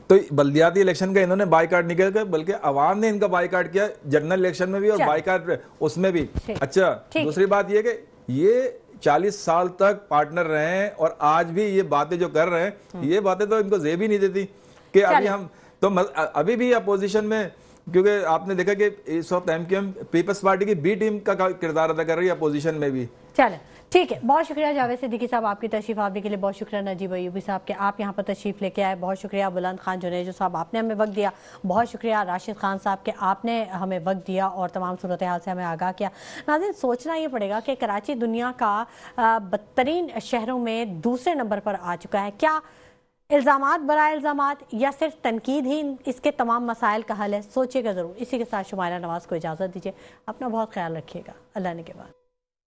तो बल्दियाती इलेक्शन का इन्होंने बायकॉट नहीं किया, बल्कि आवाम ने इनका बायकॉट किया, जनरल इलेक्शन में भी और बायकॉट उसमें भी। अच्छा, दूसरी बात ये कि ये 40 साल तक पार्टनर रहे हैं और आज भी ये बातें जो कर रहे हैं, ये बातें तो इनको जेब ही नहीं देती कि अभी हम तो अभी भी अपोजिशन में, क्योंकि आपने देखा कि इस वक्त एमक्यूएम पीपल्स पार्टी की बी टीम का किरदार अदा कर रही है अपोजिशन में भी। चले ठीक है, बहुत शुक्रिया जावेद सिद्दीकी साहब आपकी तशरीफ आवने के लिए, बहुत शुक्रिया नजीब अयूबी साहब के आप यहाँ पर तशरीफ लेके आए, बहुत शुक्रिया बुलंद खान जुनेजो साहब आपने हमें वक्त दिया, बहुत शुक्रिया राशिद खान साहब के आपने हमें वक्त दिया और तमाम सूरत हाल से हमें आगाह किया। नाज़रीन, सोचना ये पड़ेगा कि कराची दुनिया का बदतरीन शहरों में दूसरे नंबर पर आ चुका है। क्या इल्ज़ामात बराए इल्ज़ामात या सिर्फ तनकीद ही इसके तमाम मसाइल का हल है? सोचिएगा ज़रूर। इसी के साथ शुमाइला नवाज़ को इजाज़त दीजिए, अपना बहुत ख्याल रखिएगा, अल्लाह ने के बाद।